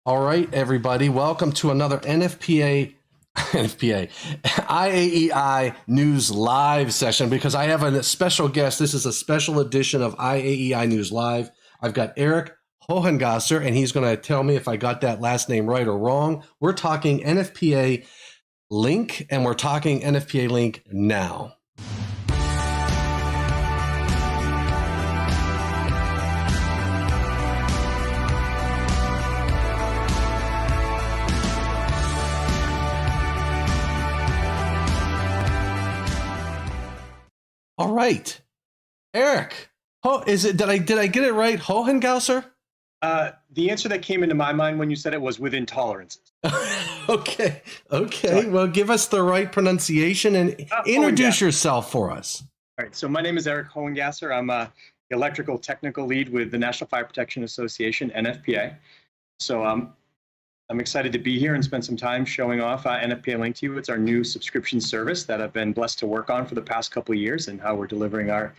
All right, everybody, welcome to another NFPA IAEI News Live session because I have a special guest. This is a special edition of IAEI News Live. I've got Erik Hohengasser, and he's going to tell me if I got that last name right or wrong. We're talking NFPA Link, and we're talking NFPA Link now. All right, Erik. Did I get it right? Hohengasser? The answer that came into my mind when you said it was within tolerances. Okay. Well, give us the right pronunciation and introduce yourself for us. All right. So my name is Erik Hohengasser. I'm a electrical technical lead with the National Fire Protection Association, NFPA. So I'm excited to be here and spend some time showing off NFPA Link to you. It's our new subscription service that I've been blessed to work on for the past couple of years, and how we're delivering our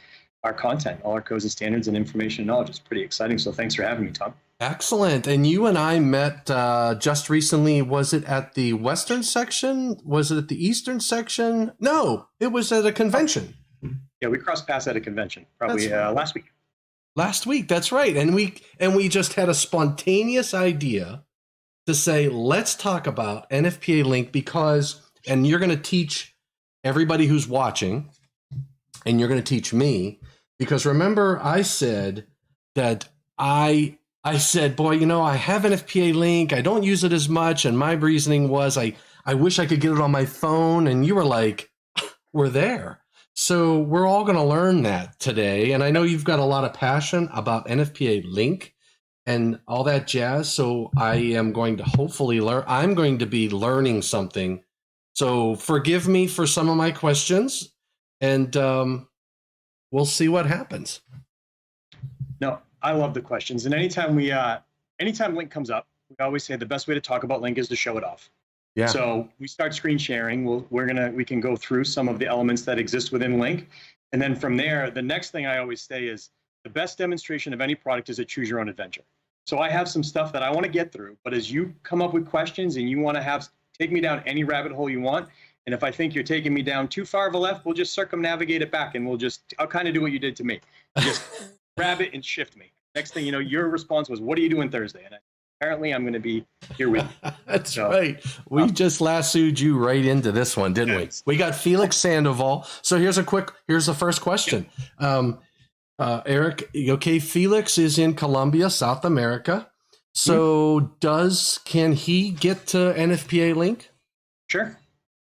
content, all our codes and standards and information and knowledge. It's pretty exciting. So thanks for having me, Tom. Excellent. And you and I met just recently. Was it at the Western section? Was it at the Eastern section? No, it was at a convention. Yeah, we crossed paths at a convention probably last week. Last week, that's right. And we just had a spontaneous idea to say, let's talk about NFPA Link because, and you're going to teach everybody who's watching, and you're going to teach me, because remember I said that I said, boy, I have NFPA Link. I don't use it as much. And my reasoning was, I wish I could get it on my phone. And you were like, we're there. So we're all going to learn that today. And I know you've got a lot of passion about NFPA Link and all that jazz. So I am going to hopefully learn. I'm going to be learning something. So forgive me for some of my questions, and we'll see what happens. No, I love the questions. And anytime Link comes up, we always say the best way to talk about Link is to show it off. Yeah. So we start screen sharing. We can go through some of the elements that exist within Link. And then from there, the next thing I always say is the best demonstration of any product is a choose your own adventure. So I have some stuff that I want to get through, but as you come up with questions and you want to take me down any rabbit hole you want, and if I think you're taking me down too far of a left, we'll just circumnavigate it back, and I'll kind of do what you did to me. Just grab it and shift me. Next thing you know, your response was, what are you doing Thursday? And apparently I'm going to be here with you. That's right. We just lassoed you right into this one, didn't we? We got Felix Sandoval. So here's the first question. Erik, okay, Felix is in Colombia, South America. So can he get to NFPA Link? Sure.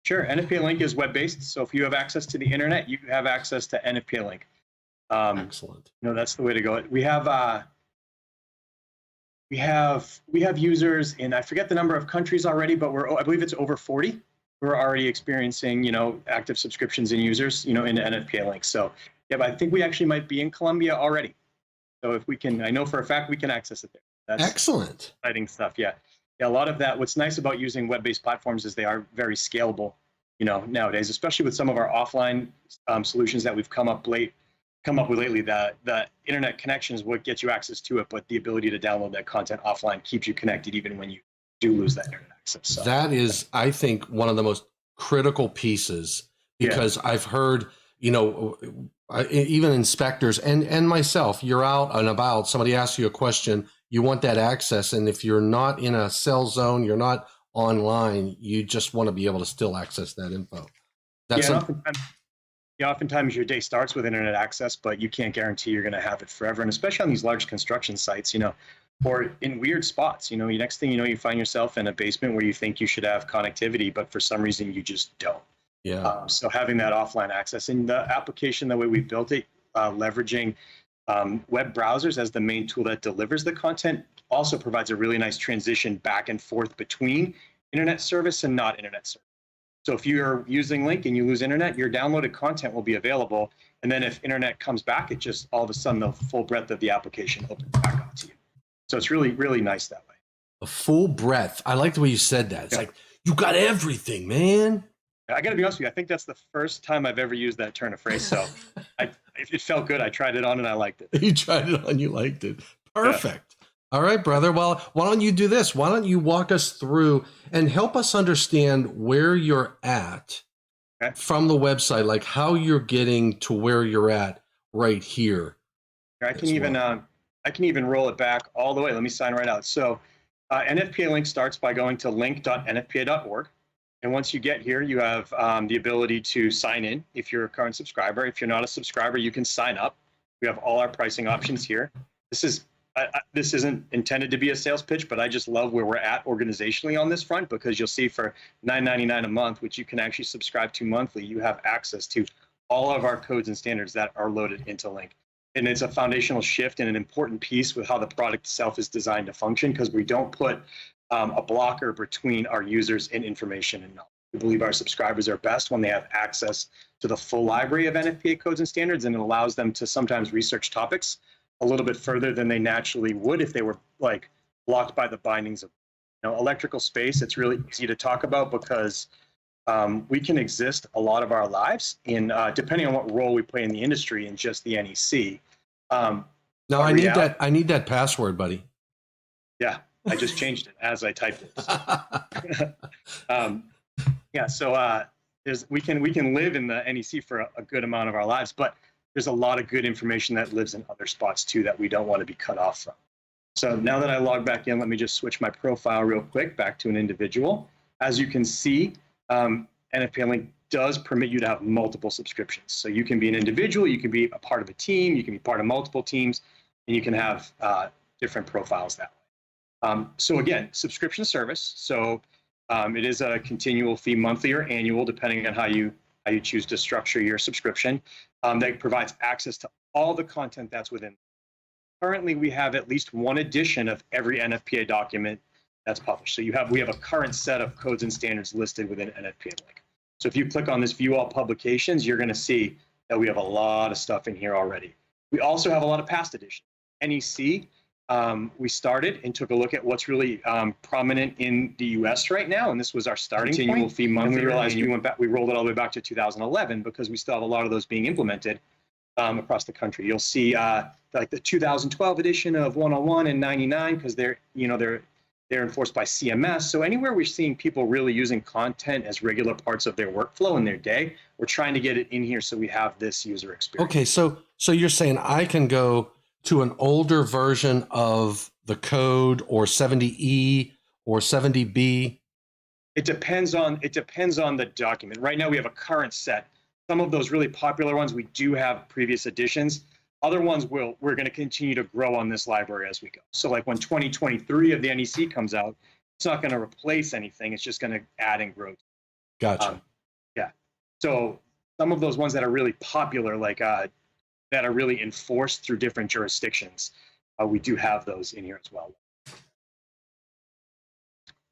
NFPA Link is web-based. So if you have access to the internet, you have access to NFPA Link. Excellent. That's the way to go. We have users in, I forget the number of countries already, but I believe it's over 40. We're already experiencing, active subscriptions and users, into NFPA Link. So yeah, but I think we actually might be in Colombia already. So if we can, I know for a fact we can access it there. That's excellent. Exciting stuff. Yeah. A lot of that. What's nice about using web-based platforms is they are very scalable, nowadays, especially with some of our offline solutions that we've come up with lately. The internet connection is what gets you access to it, but the ability to download that content offline keeps you connected even when you do lose that internet access. So that is, I think, one of the most critical pieces, because I've heard, even inspectors and myself, you're out and about, somebody asks you a question, you want that access. And if you're not in a cell zone, you're not online, you just want to be able to still access that info. Oftentimes your day starts with internet access, but you can't guarantee you're going to have it forever. And especially on these large construction sites, or in weird spots, next thing you find yourself in a basement where you think you should have connectivity, but for some reason you just don't. Yeah. So having that offline access, and the application, the way we built it, leveraging web browsers as the main tool that delivers the content, also provides a really nice transition back and forth between internet service and not internet service. So if you're using Link and you lose internet, your downloaded content will be available. And then if internet comes back, it just all of a sudden the full breadth of the application opens back up to you. So it's really, really nice that way. A full breadth. I like the way you said that. It's like, you got everything, man. I got to be honest with you. I think that's the first time I've ever used that turn of phrase. So it felt good. I tried it on and I liked it. You tried it on, you liked it. Perfect. All right, brother. Well, why don't you do this? Why don't you walk us through and help us understand where you're at from the website, like how you're getting to where you're at right here. I can even roll it back all the way. Let me sign right out. So NFPA Link starts by going to link.nfpa.org. And once you get here, you have the ability to sign in if you're a current subscriber. If you're not a subscriber, you can sign up. We have all our pricing options here. This isn't intended to be a sales pitch, but I just love where we're at organizationally on this front, because you'll see for $9.99 a month, which you can actually subscribe to monthly, you have access to all of our codes and standards that are loaded into Link. And it's a foundational shift and an important piece with how the product itself is designed to function, because we don't put a blocker between our users and information and knowledge. We believe our subscribers are best when they have access to the full library of NFPA codes and standards, and it allows them to sometimes research topics a little bit further than they naturally would if they were like blocked by the bindings of electrical space. It's really easy to talk about because we can exist a lot of our lives in depending on what role we play in the industry in just the NEC. No, I need that password, buddy. Yeah, I just changed it as I typed it. Yeah, so we can live in the NEC for a good amount of our lives, but there's a lot of good information that lives in other spots too that we don't want to be cut off from. So now that I log back in, let me just switch my profile real quick back to an individual. As you can see, NFPA Link does permit you to have multiple subscriptions. So you can be an individual, you can be a part of a team, you can be part of multiple teams, and you can have different profiles that way. So again, subscription service. So it is a continual fee, monthly or annual, depending on how you choose to structure your subscription. That provides access to all the content that's within. Currently, we have at least one edition of every NFPA document that's published. So we have a current set of codes and standards listed within NFPA Link. So if you click on this View All Publications, you're going to see that we have a lot of stuff in here already. We also have a lot of past editions. NEC, we started and took a look at what's really prominent in the US right now, and this was our starting point. Fee monthly, and we realized we rolled it all the way back to 2011 because we still have a lot of those being implemented across the country. You'll see like the 2012 edition of 101 and 99 because they're enforced by CMS. So anywhere we're seeing people really using content as regular parts of their workflow in their day, we're trying to get it in here so we have this user experience. Okay, so you're saying I can go to an older version of the code or 70E or 70B? It depends on the document. Right now we have a current set. Some of those really popular ones, we do have previous editions. Other ones we're going to continue to grow on this library as we go. So like when 2023 of the NEC comes out, it's not going to replace anything. It's just going to add and grow. Gotcha. Yeah. So some of those ones that are really popular, like that are really enforced through different jurisdictions, we do have those in here as well.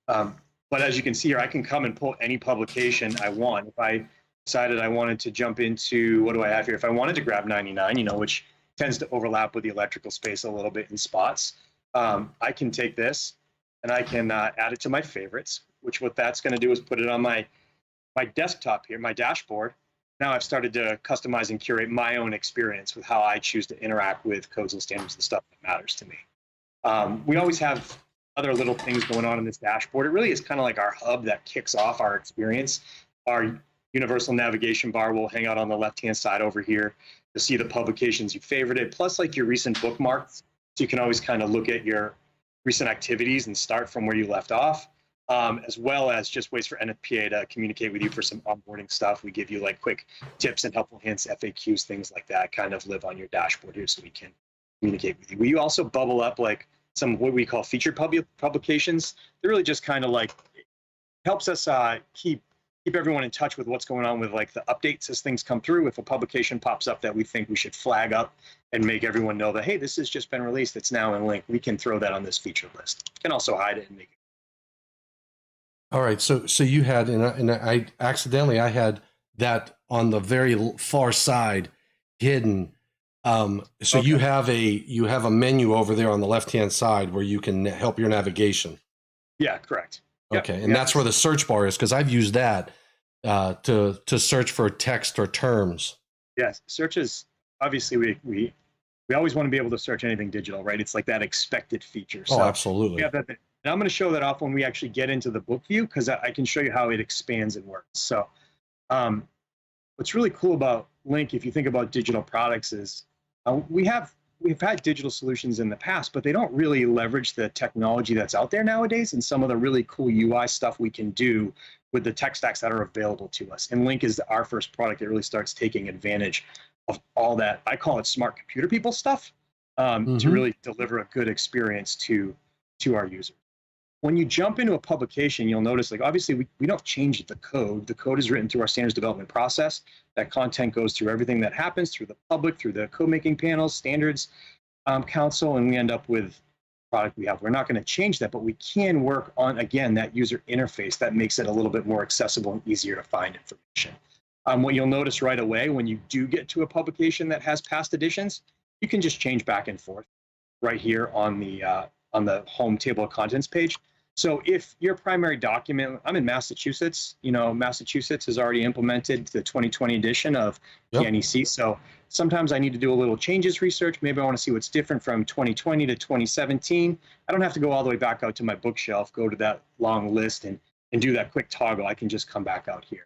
But as you can see here, I can come and pull any publication I want. If I decided I wanted to jump into, what do I have here? If I wanted to grab 99, which tends to overlap with the electrical space a little bit in spots, I can take this and I can add it to my favorites, which what that's going to do is put it on my desktop here, my dashboard. Now I've started to customize and curate my own experience with how I choose to interact with codes and standards and stuff that matters to me. We always have other little things going on in this dashboard. It really is kind of like our hub that kicks off our experience. Our universal navigation bar will hang out on the left-hand side over here. You'll see the publications you favorited, plus like your recent bookmarks. So you can always kind of look at your recent activities and start from where you left off, as well as just ways for NFPA to communicate with you for some onboarding stuff. We give you like quick tips and helpful hints, FAQs, things like that kind of live on your dashboard here so we can communicate with you. We also bubble up like some what we call featured publications. They're really just kind of like, helps us keep everyone in touch with what's going on with like the updates as things come through. If a publication pops up that we think we should flag up and make everyone know that, hey, this has just been released, it's now in Link, we can throw that on this featured list. You can also hide it and make it. All right, so you had, and I accidentally, I had that on the very far side hidden. So okay. you have a menu over there on the left-hand side where you can help your navigation. Yeah, correct. Okay, and that's where the search bar is, because I've used that to search for text or terms. Yes, search is obviously we we always want to be able to search anything digital, right? It's like that expected feature. Oh, absolutely. We have that, and I'm going to show that off when we actually get into the book view, because I can show you how it expands and works. So what's really cool about Link, if you think about digital products, is we've had digital solutions in the past, but they don't really leverage the technology that's out there nowadays and some of the really cool UI stuff we can do with the tech stacks that are available to us. And Link is our first product that really starts taking advantage of all that, I call it smart computer people stuff, to really deliver a good experience to our users. When you jump into a publication, you'll notice, like, obviously we don't change the code. The code is written through our standards development process. That content goes through everything that happens, through the public, through the code making panels, standards council, and we end up with the product we have. We're not going to change that, but we can work on, again, that user interface that makes it a little bit more accessible and easier to find information. What you'll notice right away when you do get to a publication that has past editions, you can just change back and forth right here on the home table of contents page. So if your primary document, I'm in Massachusetts, Massachusetts has already implemented the 2020 edition of PNEC. So sometimes I need to do a little changes research. Maybe I want to see what's different from 2020 to 2017. I don't have to go all the way back out to my bookshelf, go to that long list and do that quick toggle. I can just come back out here.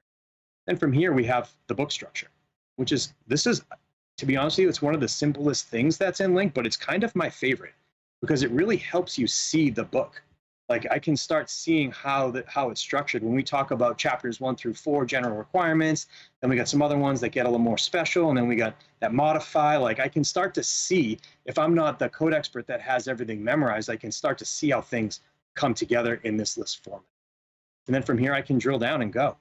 And from here, we have the book structure, which is, to be honest with you, it's one of the simplest things that's in Link, but it's kind of my favorite because it really helps you see the book. Like, I can start seeing how it's structured. When we talk about chapters 1 through 4, general requirements, then we got some other ones that get a little more special, and then we got that modify. Like, I can start to see, if I'm not the code expert that has everything memorized, I can start to see how things come together in this list format. And then from here, I can drill down and go.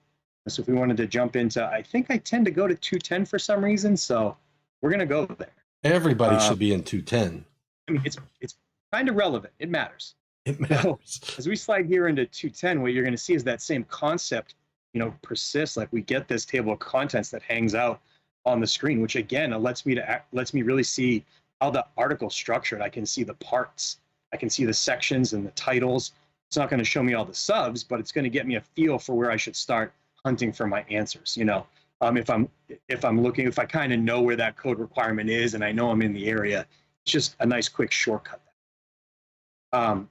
So if we wanted to jump into, I think I tend to go to 210 for some reason, so we're going to go there. Everybody should be in 210. I mean, it's kind of relevant. It matters. It matters. So, as we slide here into 210, what you're going to see is that same concept, persists. Like, we get this table of contents that hangs out on the screen, which again lets me really see how the article's structured. I can see the parts, I can see the sections and the titles. It's not going to show me all the subs, but it's going to get me a feel for where I should start hunting for my answers. If I kind of know where that code requirement is and I know I'm in the area, it's just a nice quick shortcut.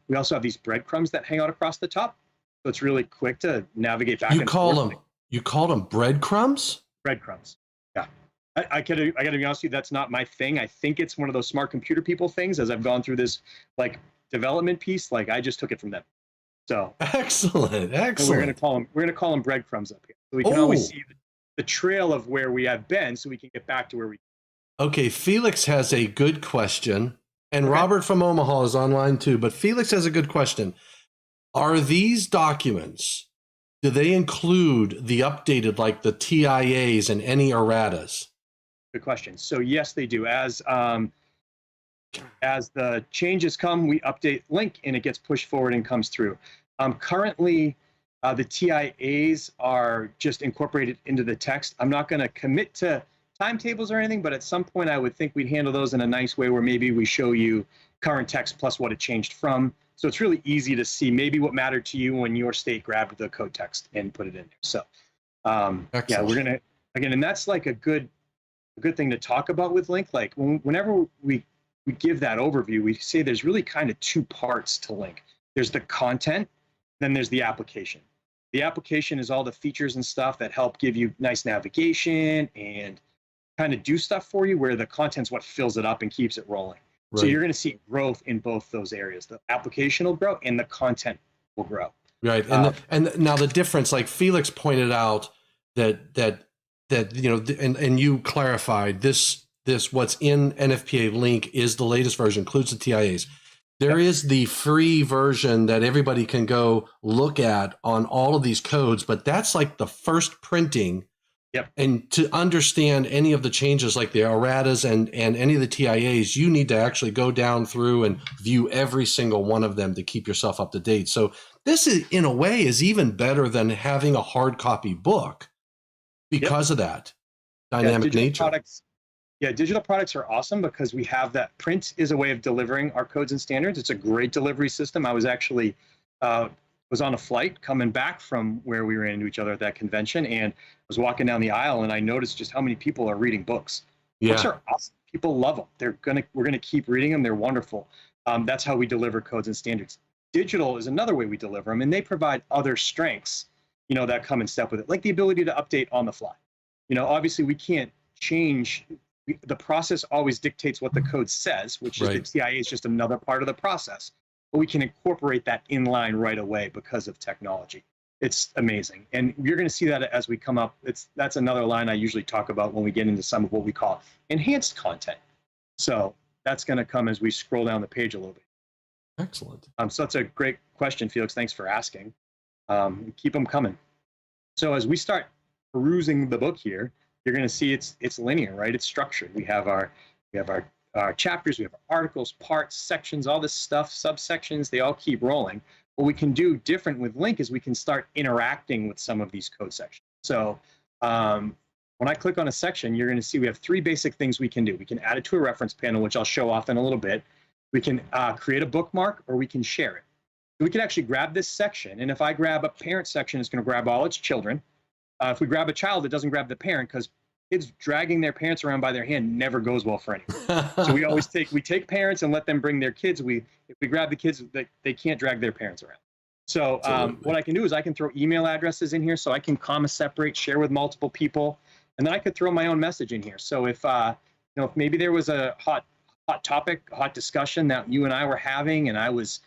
We also have these breadcrumbs that hang out across the top, so it's really quick to navigate back. You call them breadcrumbs? Breadcrumbs. Yeah, I gotta be honest with you, that's not my thing. I think it's one of those smart computer people things. As I've gone through this development piece, I just took it from them. So excellent. We're gonna call them breadcrumbs up here, so we can always see the trail of where we have been, so we can get back to where we. Okay, Felix has a good question. And Robert from Omaha is online too, but Felix has a good question. Are these documents, do they include the updated, like the TIAs and any erratas? Good question. So yes, they do. As the changes come, we update Link and it gets pushed forward and comes through. Currently, the TIAs are just incorporated into the text. I'm not going to commit to timetables or anything, but at some point I would think we'd handle those in a nice way where maybe we show you current text plus what it changed from. So it's really easy to see maybe what mattered to you when your state grabbed the code text and put it in there. So yeah, we're gonna, again, and that's like a good thing to talk about with Link. Like whenever we give that overview, we say there's really kind of two parts to Link. There's the content, then there's the application. The application is all the features and stuff that help give you nice navigation and kind of do stuff for you, where the content's what fills it up and keeps it rolling. Right. So you're going to see growth in both those areas. The application will grow and the content will grow. Right. And now the difference, like Felix pointed out that and you clarified this what's in NFPA Link is the latest version, includes the TIAs. There is the free version that everybody can go look at on all of these codes, but that's like the first printing. Yep. And to understand any of the changes like the erratas and any of the TIAs, you need to actually go down through and view every single one of them to keep yourself up to date. So this is, in a way, is even better than having a hard copy book because of that dynamic nature. Digital products are awesome because we have that. Print is a way of delivering our codes and standards. It's a great delivery system. I was actually was on a flight coming back from where we ran into each other at that convention, and I was walking down the aisle and I noticed just how many people are reading books. Books are awesome. people love them. We're gonna keep reading them. They're wonderful. That's how we deliver codes and standards. Digital is another way we deliver them, and they provide other strengths, that come in step with it, like the ability to update on the fly. Obviously we can't change. The process always dictates what the code says, which is the TIA is just another part of the process. But we can incorporate that inline right away because of technology. It's amazing. And you're going to see that as we come up. That's another line I usually talk about when we get into some of what we call enhanced content. So that's going to come as we scroll down the page a little bit. Excellent. So that's a great question, Felix. Thanks for asking. Keep them coming. So as we start perusing the book here, you're going to see it's linear, right? It's structured. We have our chapters, we have our articles, parts, sections, all this stuff, subsections. They all keep rolling. What we can do different with Link is we can start interacting with some of these code sections. So when I click on a section, you're going to see we have three basic things we can do. We can add it to a reference panel, which I'll show off in a little bit. We can create a bookmark, or we can share it. So we can actually grab this section, and if I grab a parent section, it's going to grab all its children. If we grab a child, it doesn't grab the parent, because kids dragging their parents around by their hand never goes well for anyone. So we always take parents and let them bring their kids. If we grab the kids, they can't drag their parents around. So what I can do is I can throw email addresses in here, so I can comma separate, share with multiple people, and then I could throw my own message in here. So if if maybe there was a hot topic, hot discussion that you and I were having, and I was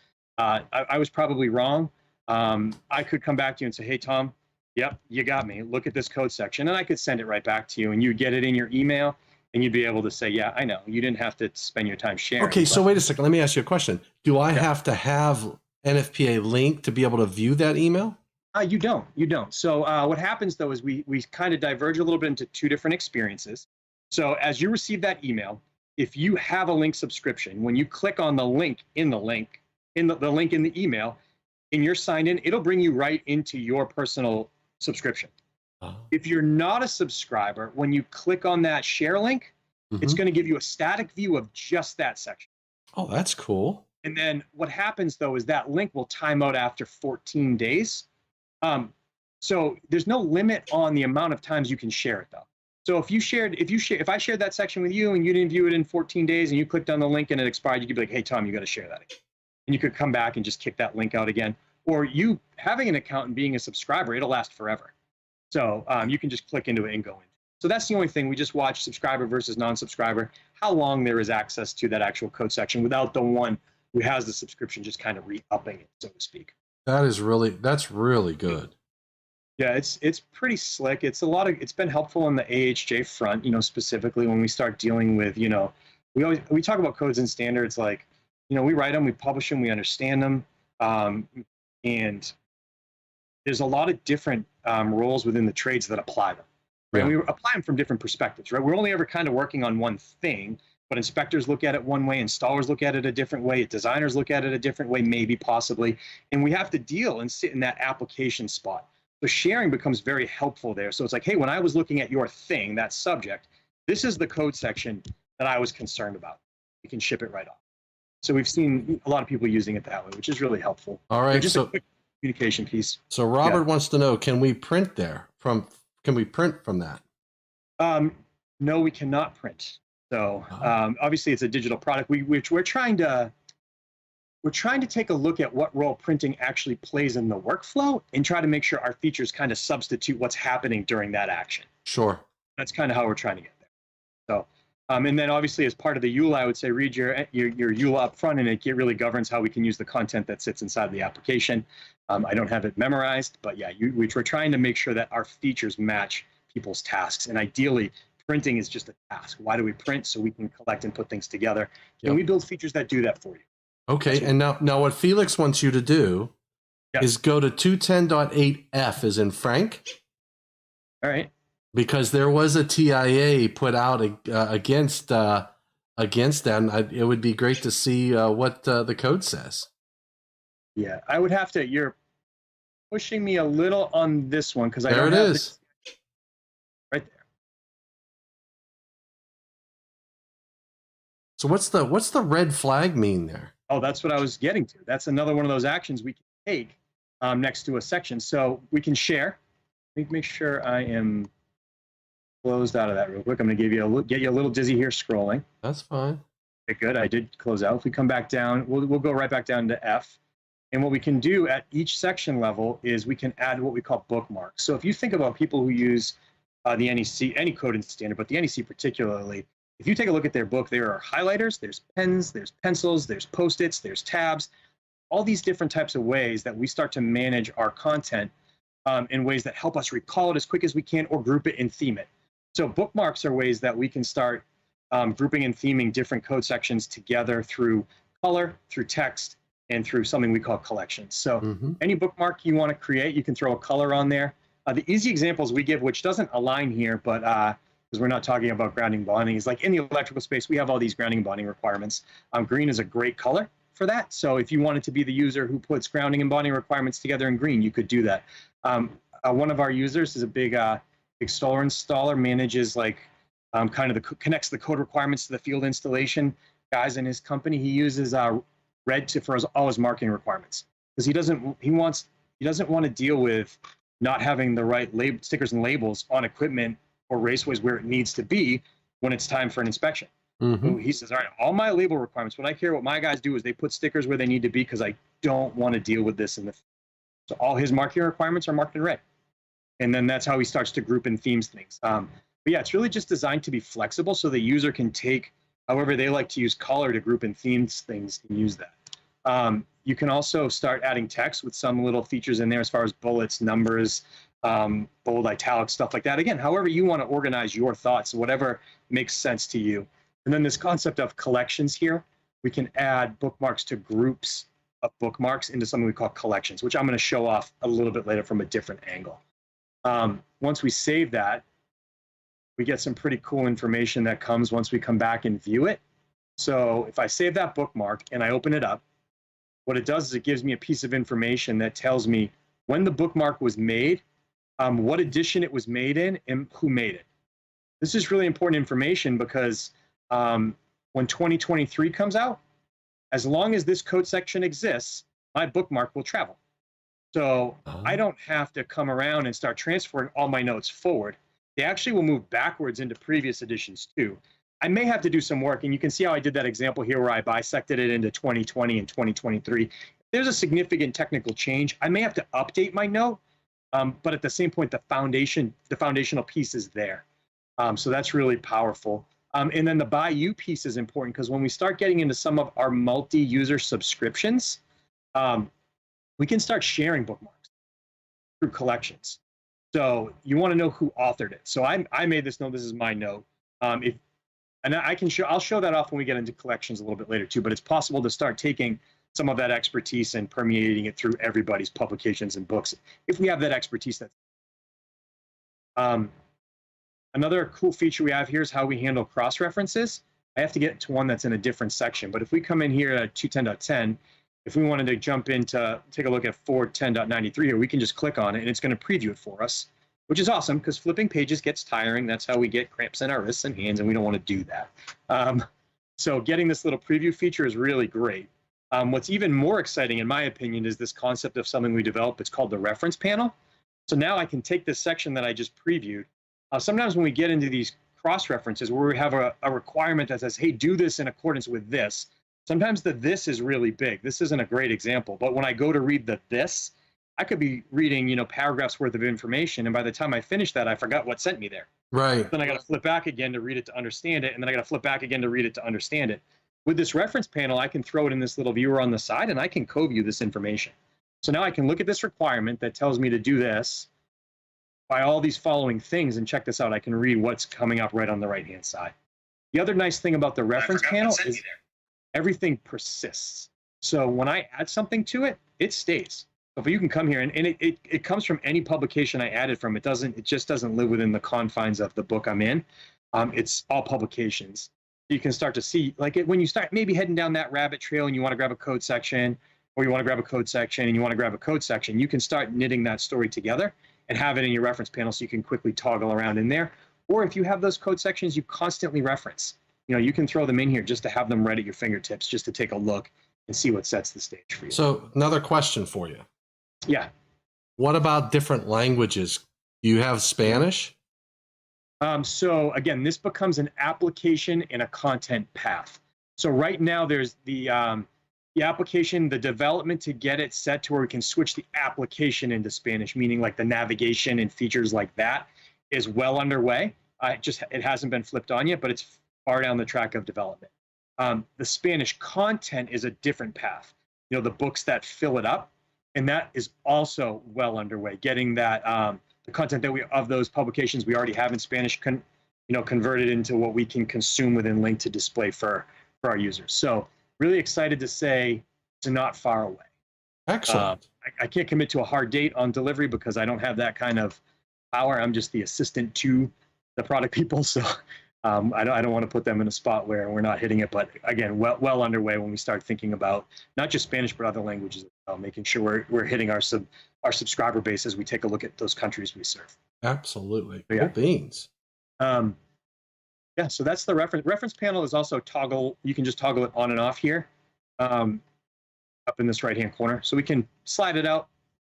probably wrong, I could come back to you and say, hey, Tom, yep, you got me. Look at this code section. And I could send it right back to you, and you'd get it in your email, and you'd be able to say, yeah, I know. You didn't have to spend your time sharing. Okay, so wait a second. Let me ask you a question. Do I have to have NFPA Link to be able to view that email? You don't. So what happens, though, is we kind of diverge a little bit into two different experiences. So as you receive that email, if you have a Link subscription, when you click on the link in the link in the email, and you're signed in, it'll bring you right into your personal subscription. If you're not a subscriber, when you click on that share link, it's going to give you a static view of just that section. Oh, that's cool. And then what happens, though, is that link will time out after 14 days. So there's no limit on the amount of times you can share it, though. So if I shared that section with you and you didn't view it in 14 days and you clicked on the link and it expired, you could be like, hey, Tom, you got to share that again. And you could come back and just kick that link out again. Or you having an account and being a subscriber, it'll last forever. So you can just click into it and go in. So that's the only thing. We just watch subscriber versus non-subscriber, how long there is access to that actual code section without the one who has the subscription just kind of re-upping it, so to speak. That's really good. Yeah, it's pretty slick. It's been helpful on the AHJ front, specifically when we start dealing with, we talk about codes and standards, like, we write them, we publish them, we understand them. And there's a lot of different roles within the trades that apply them. Right? Yeah. We apply them from different perspectives, right? We're only ever kind of working on one thing, but inspectors look at it one way, installers look at it a different way, designers look at it a different way, maybe, possibly. And we have to deal and sit in that application spot. So sharing becomes very helpful there. So it's like, hey, when I was looking at your thing, that subject, this is the code section that I was concerned about. You can ship it right off. So we've seen a lot of people using it that way, which is really helpful. All right. Just a quick communication piece. So Robert wants to know, can we print from that? No, we cannot print. So obviously it's a digital product. We're trying to take a look at what role printing actually plays in the workflow and try to make sure our features kind of substitute what's happening during that action. Sure. That's kind of how we're trying to get there. So, and then obviously as part of the EULA, I would say read your EULA up front, and it really governs how we can use the content that sits inside of the application. I don't have it memorized, but yeah, we're trying to make sure that our features match people's tasks. And ideally, printing is just a task. Why do we print? So we can collect and put things together. And we build features that do that for you. Okay, and now what Felix wants you to do is go to 210.8F as in Frank. All right. Because there was a TIA put out against that, and it would be great to see what the code says. Yeah, I would have to. You're pushing me a little on this one because I don't have it. Right there. So what's the red flag mean there? Oh, that's what I was getting to. That's another one of those actions we can take next to a section. So we can share. Let me make sure I am closed out of that real quick. I'm going to get you a little dizzy here scrolling. That's fine. Okay, good. I did close out. If we come back down, we'll go right back down to F. And what we can do at each section level is we can add what we call bookmarks. So if you think about people who use the NEC, any coding standard, but the NEC particularly, if you take a look at their book, there are highlighters, there's pens, there's pencils, there's Post-its, there's tabs, all these different types of ways that we start to manage our content in ways that help us recall it as quick as we can or group it and theme it. So bookmarks are ways that we can start grouping and theming different code sections together through color, through text, and through something we call collections. So any bookmark you want to create, you can throw a color on there. The easy examples we give, which doesn't align here, but because we're not talking about grounding and bonding, is like in the electrical space, we have all these grounding and bonding requirements. Green is a great color for that. So if you wanted to be the user who puts grounding and bonding requirements together in green, you could do that. One of our users is a big solar installer, manages like connects the code requirements to the field installation guys in his company. He uses red for all his marking requirements because he doesn't want to deal with not having the right stickers and labels on equipment or raceways where it needs to be when it's time for an inspection. So he says, all right, all my label requirements, what I care what my guys do is they put stickers where they need to be because I don't want to deal with this in the. So all his marking requirements are marked in red. And then that's how he starts to group and themes things. But yeah, it's really just designed to be flexible so the user can take however they like to use color to group and themes things and use that. You can also start adding text with some little features in there as far as bullets, numbers, bold, italic, stuff like that. Again, however you want to organize your thoughts, whatever makes sense to you. And then this concept of collections here, we can add bookmarks to groups of bookmarks into something we call collections, which I'm going to show off a little bit later from a different angle. Once we save that, we get some pretty cool information that comes once we come back and view it. So if I save that bookmark and I open it up, what it does is it gives me a piece of information that tells me when the bookmark was made, what edition it was made in, and who made it. This is really important information because when 2023 comes out, as long as this code section exists, my bookmark will travel. So I don't have to come around and start transferring all my notes forward. They actually will move backwards into previous editions too. I may have to do some work, and you can see how I did that example here where I bisected it into 2020 and 2023. If there's a significant technical change, I may have to update my note, but at the same point, the foundational piece is there. So that's really powerful. And then the by you piece is important because when we start getting into some of our multi-user subscriptions, we can start sharing bookmarks through collections. So you want to know who authored it. So I made this note. This is my note. I'll show that off when we get into collections a little bit later too. But it's possible to start taking some of that expertise and permeating it through everybody's publications and books if we have that expertise. Another cool feature we have here is how we handle cross-references. I have to get to one that's in a different section. But if we come in here at 210.10, if we wanted to jump into take a look at 410.93 here, we can just click on it and it's going to preview it for us, which is awesome because flipping pages gets tiring. That's how we get cramps in our wrists and hands, and we don't want to do that. So getting this little preview feature is really great. What's even more exciting, in my opinion, is this concept of something we developed. It's called the reference panel. So now I can take this section that I just previewed. Sometimes when we get into these cross-references where we have a requirement that says, hey, do this in accordance with this, sometimes the this is really big. This isn't a great example, but when I go to read the this, I could be reading, paragraphs worth of information, and by the time I finish that, I forgot what sent me there. Right. Then I got to flip back again to read it to understand it, and then I got to flip back again to read it to understand it. With this reference panel, I can throw it in this little viewer on the side, and I can co-view this information. So now I can look at this requirement that tells me to do this by all these following things, and check this out. I can read what's coming up right on the right-hand side. The other nice thing about the reference panel is everything persists. So when I add something to it, it stays. So you can come here, and it comes from any publication I added from. It just doesn't live within the confines of the book I'm in. It's all publications. You can start to see, like when you start maybe heading down that rabbit trail and you want to grab a code section, or you want to grab a code section and you want to grab a code section, you can start knitting that story together and have it in your reference panel so you can quickly toggle around in there. Or if you have those code sections you constantly reference, you can throw them in here just to have them right at your fingertips, just to take a look and see what sets the stage for you. So another question for you. Yeah. What about different languages? Do you have Spanish? So again, this becomes an application and a content path. So right now there's the application, the development to get it set to where we can switch the application into Spanish, meaning like the navigation and features like that is well underway. It hasn't been flipped on yet, but it's far down the track of development. The Spanish content is a different path. You know, the books that fill it up, and that is also well underway. Getting that the content that of those publications we already have in Spanish, converted into what we can consume within Link to display for our users. So really excited to say it's not far away. Excellent. I can't commit to a hard date on delivery because I don't have that kind of power. I'm just the assistant to the product people. So I don't want to put them in a spot where we're not hitting it. But again, well underway when we start thinking about not just Spanish, but other languages as well, making sure we're hitting our subscriber base as we take a look at those countries we serve. Absolutely. So, yeah. Cool beans. Yeah, so that's the reference panel is also toggle. You can just toggle it on and off here, up in this right-hand corner. So we can slide it out,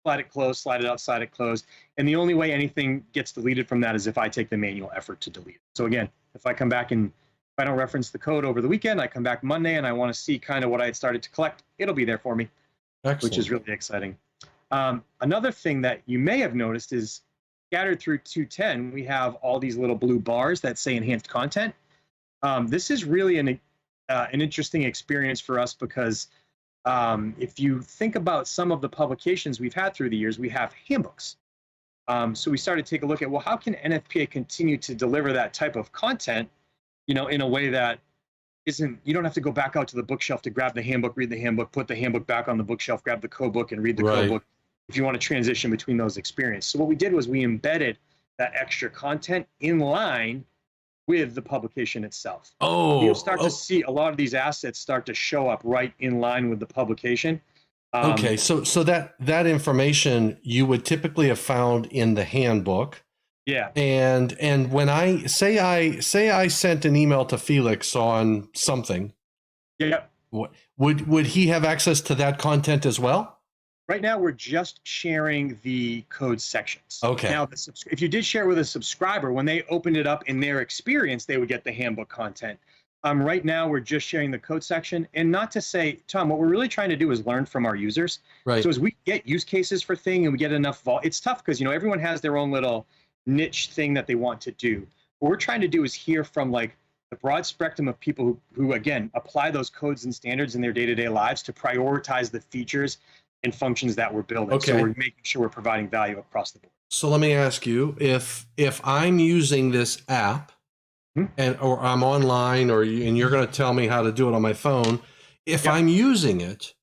slide it closed, slide it out, slide it closed. And the only way anything gets deleted from that is if I take the manual effort to delete it. So again, if I come back and if I don't reference the code over the weekend, I come back Monday and I want to see kind of what I had started to collect, it'll be there for me. Excellent. Which is really exciting. Another thing that you may have noticed is scattered through 210, we have all these little blue bars that say enhanced content. This is really an interesting experience for us because if you think about some of the publications we've had through the years, we have handbooks. So we started to take a look at, well, how can NFPA continue to deliver that type of content, in a way that you don't have to go back out to the bookshelf to grab the handbook, read the handbook, put the handbook back on the bookshelf, grab the code book and read the code book if you want to transition between those experiences. So what we did was we embedded that extra content in line with the publication itself. You'll start to see a lot of these assets start to show up right in line with the publication. Okay, so that information you would typically have found in the handbook. Yeah. And when I sent an email to Felix on something. Yeah. Would he have access to that content as well? Right now, we're just sharing the code sections. Okay. Now, if you did share it with a subscriber, when they opened it up in their experience, they would get the handbook content. Right now, we're just sharing the code section. And not to say, Tom, what we're really trying to do is learn from our users. Right. So as we get use cases for thing and we get enough it's tough because, everyone has their own little niche thing that they want to do. What we're trying to do is hear from like the broad spectrum of people who again, apply those codes and standards in their day-to-day lives to prioritize the features and functions that we're building. Okay. So we're making sure we're providing value across the board. So let me ask you, if I'm using this app or I'm online and you're going to tell me how to do it on my phone, if I'm using it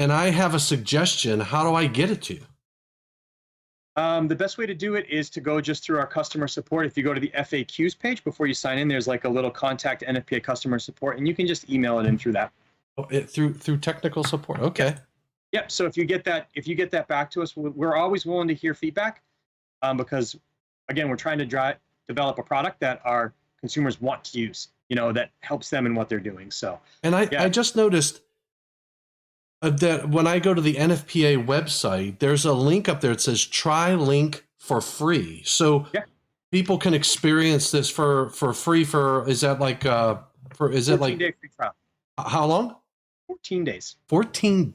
and I have a suggestion, how do I get it to you? The best way to do it is to go just through our customer support. If you go to the FAQs page before you sign in, there's like a little contact NFPA customer support, and you can just email it in through that. Through technical support. Okay. Yep. So if you get that back to us, we're always willing to hear feedback, because again, we're trying to develop a product that our consumers want to use, that helps them in what they're doing. So, and I just noticed that when I go to the NFPA website, there's a link up there that says try Link for free. So people can experience this for free is that like, is it like 14-day free trial? How long? 14 days. 14.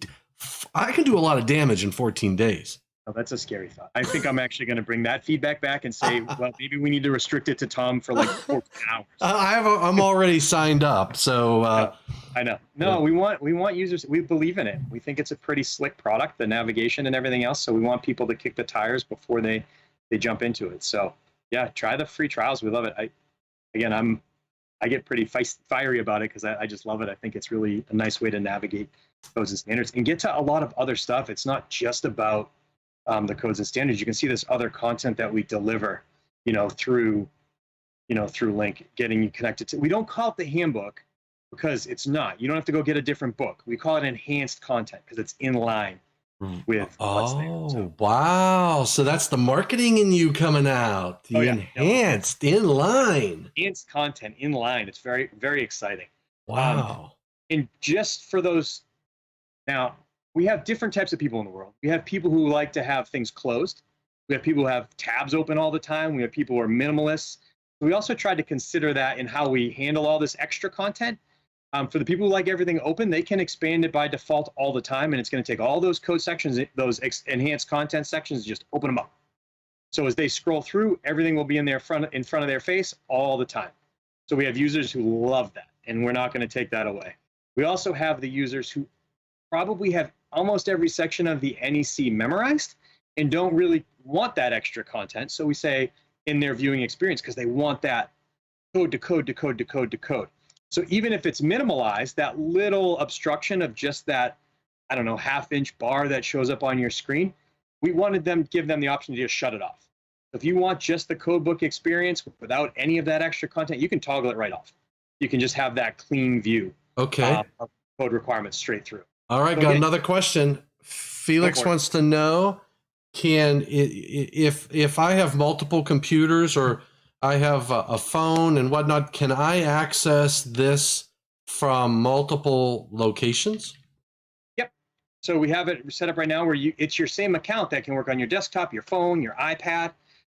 I can do a lot of damage in 14 days. Oh, that's a scary thought. I think I'm actually going to bring that feedback back and say, well, maybe we need to restrict it to Tom for like 14 hours. I'm already signed up, so. I know. No, we want users. We believe in it. We think it's a pretty slick product, the navigation and everything else. So we want people to kick the tires before they jump into it. So yeah, try the free trials. We love it. I get pretty fiery about it because I just love it. I think it's really a nice way to navigate codes and standards and get to a lot of other stuff. It's not just about the codes and standards. You can see this other content that we deliver, through Link, getting you connected to. We don't call it the handbook because it's not. You don't have to go get a different book. We call it enhanced content because it's in line with what's there. So. Wow. So that's the marketing in you coming out. The enhanced in line. Enhanced content in line. It's very, very exciting. Wow. And just for those, now we have different types of people in the world. We have people who like to have things closed. We have people who have tabs open all the time. We have people who are minimalists. We also tried to consider that in how we handle all this extra content. For the people who like everything open, they can expand it by default all the time, and it's going to take all those code sections, those enhanced content sections, just open them up. So as they scroll through, everything will be in front of their face all the time. So we have users who love that, and we're not going to take that away. We also have the users who probably have almost every section of the NEC memorized and don't really want that extra content. So we say in their viewing experience, because they want that code to code to code to code to code. So even if it's minimalized, that little obstruction of just that, I don't know, half-inch bar that shows up on your screen, we wanted them, give them the option to just shut it off. If you want just the codebook experience without any of that extra content, you can toggle it right off. You can just have that clean view of code requirements straight through. All right, got another question. Felix wants to know, if I have multiple computers or I have a phone and whatnot, can I access this from multiple locations? Yep. So we have it set up right now where it's your same account that can work on your desktop, your phone, your iPad,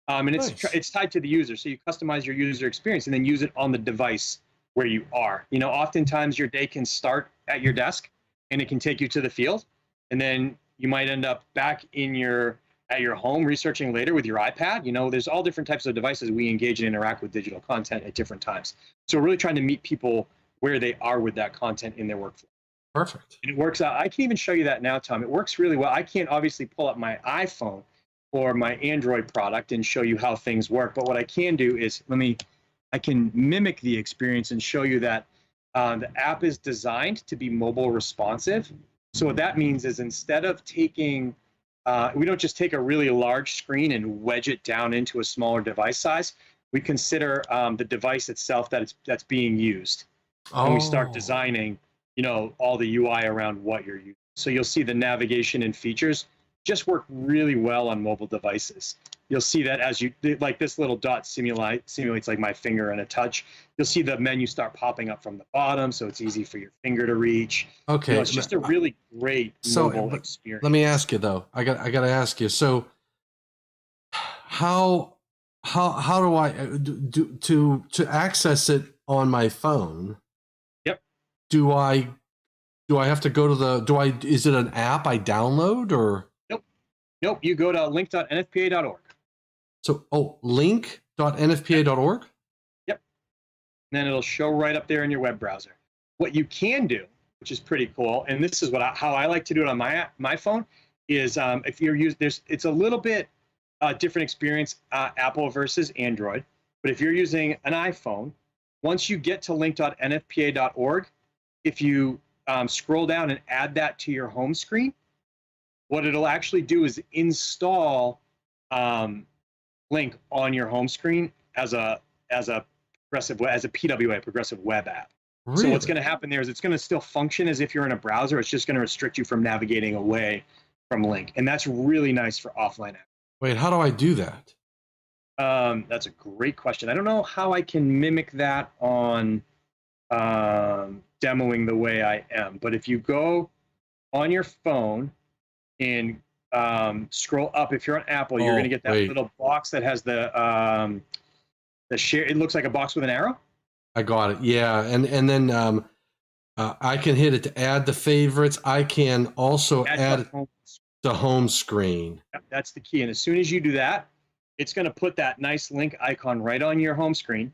and it's tied to the user. So you customize your user experience and then use it on the device where you are. You know, oftentimes your day can start at your desk and it can take you to the field, and then you might end up back at your home researching later with your iPad. You know, there's all different types of devices we engage and interact with digital content at different times. So we're really trying to meet people where they are with that content in their workflow. Perfect. And it works out. I can even show you that now, Tom. It works really well. I can't obviously pull up my iPhone or my Android product and show you how things work. But what I can do is I can mimic the experience and show you that the app is designed to be mobile responsive. So what that means is instead of taking we don't just take a really large screen and wedge it down into a smaller device size. We consider the device itself that's being used. And we start designing, you know, all the UI around what you're using. So you'll see the navigation and features just work really well on mobile devices. You'll see that as like this little dot simulates like my finger and a touch. You'll see the menu start popping up from the bottom, so it's easy for your finger to reach. Okay, you know, it's just a really great mobile experience. Let me ask you though. I got to ask you. So, how do I to access it on my phone? Yep. Do I have to go to is it an app I download or? Nope. You go to link.nfpa.org. So, link.nfpa.org? Yep. And then it'll show right up there in your web browser. What you can do, which is pretty cool, and this is how I like to do it on my phone, is if you're it's a little bit different experience, Apple versus Android. But if you're using an iPhone, once you get to link.nfpa.org, if you scroll down and add that to your home screen, what it'll actually do is install Link on your home screen as a PWA, progressive web app. Really? So what's going to happen there is it's going to still function as if you're in a browser. It's just going to restrict you from navigating away from Link, and that's really nice for offline apps. Wait, how do I do that? That's a great question. I don't know how I can mimic that on demoing the way I am, but if you go on your phone and scroll up, if you're on Apple, you're going to get that little box that has the share. It looks like a box with an arrow. I got it. Yeah, and then I can hit it to add the favorites. I can also add the home screen. Yep, that's the key. And as soon as you do that, it's going to put that nice link icon right on your home screen.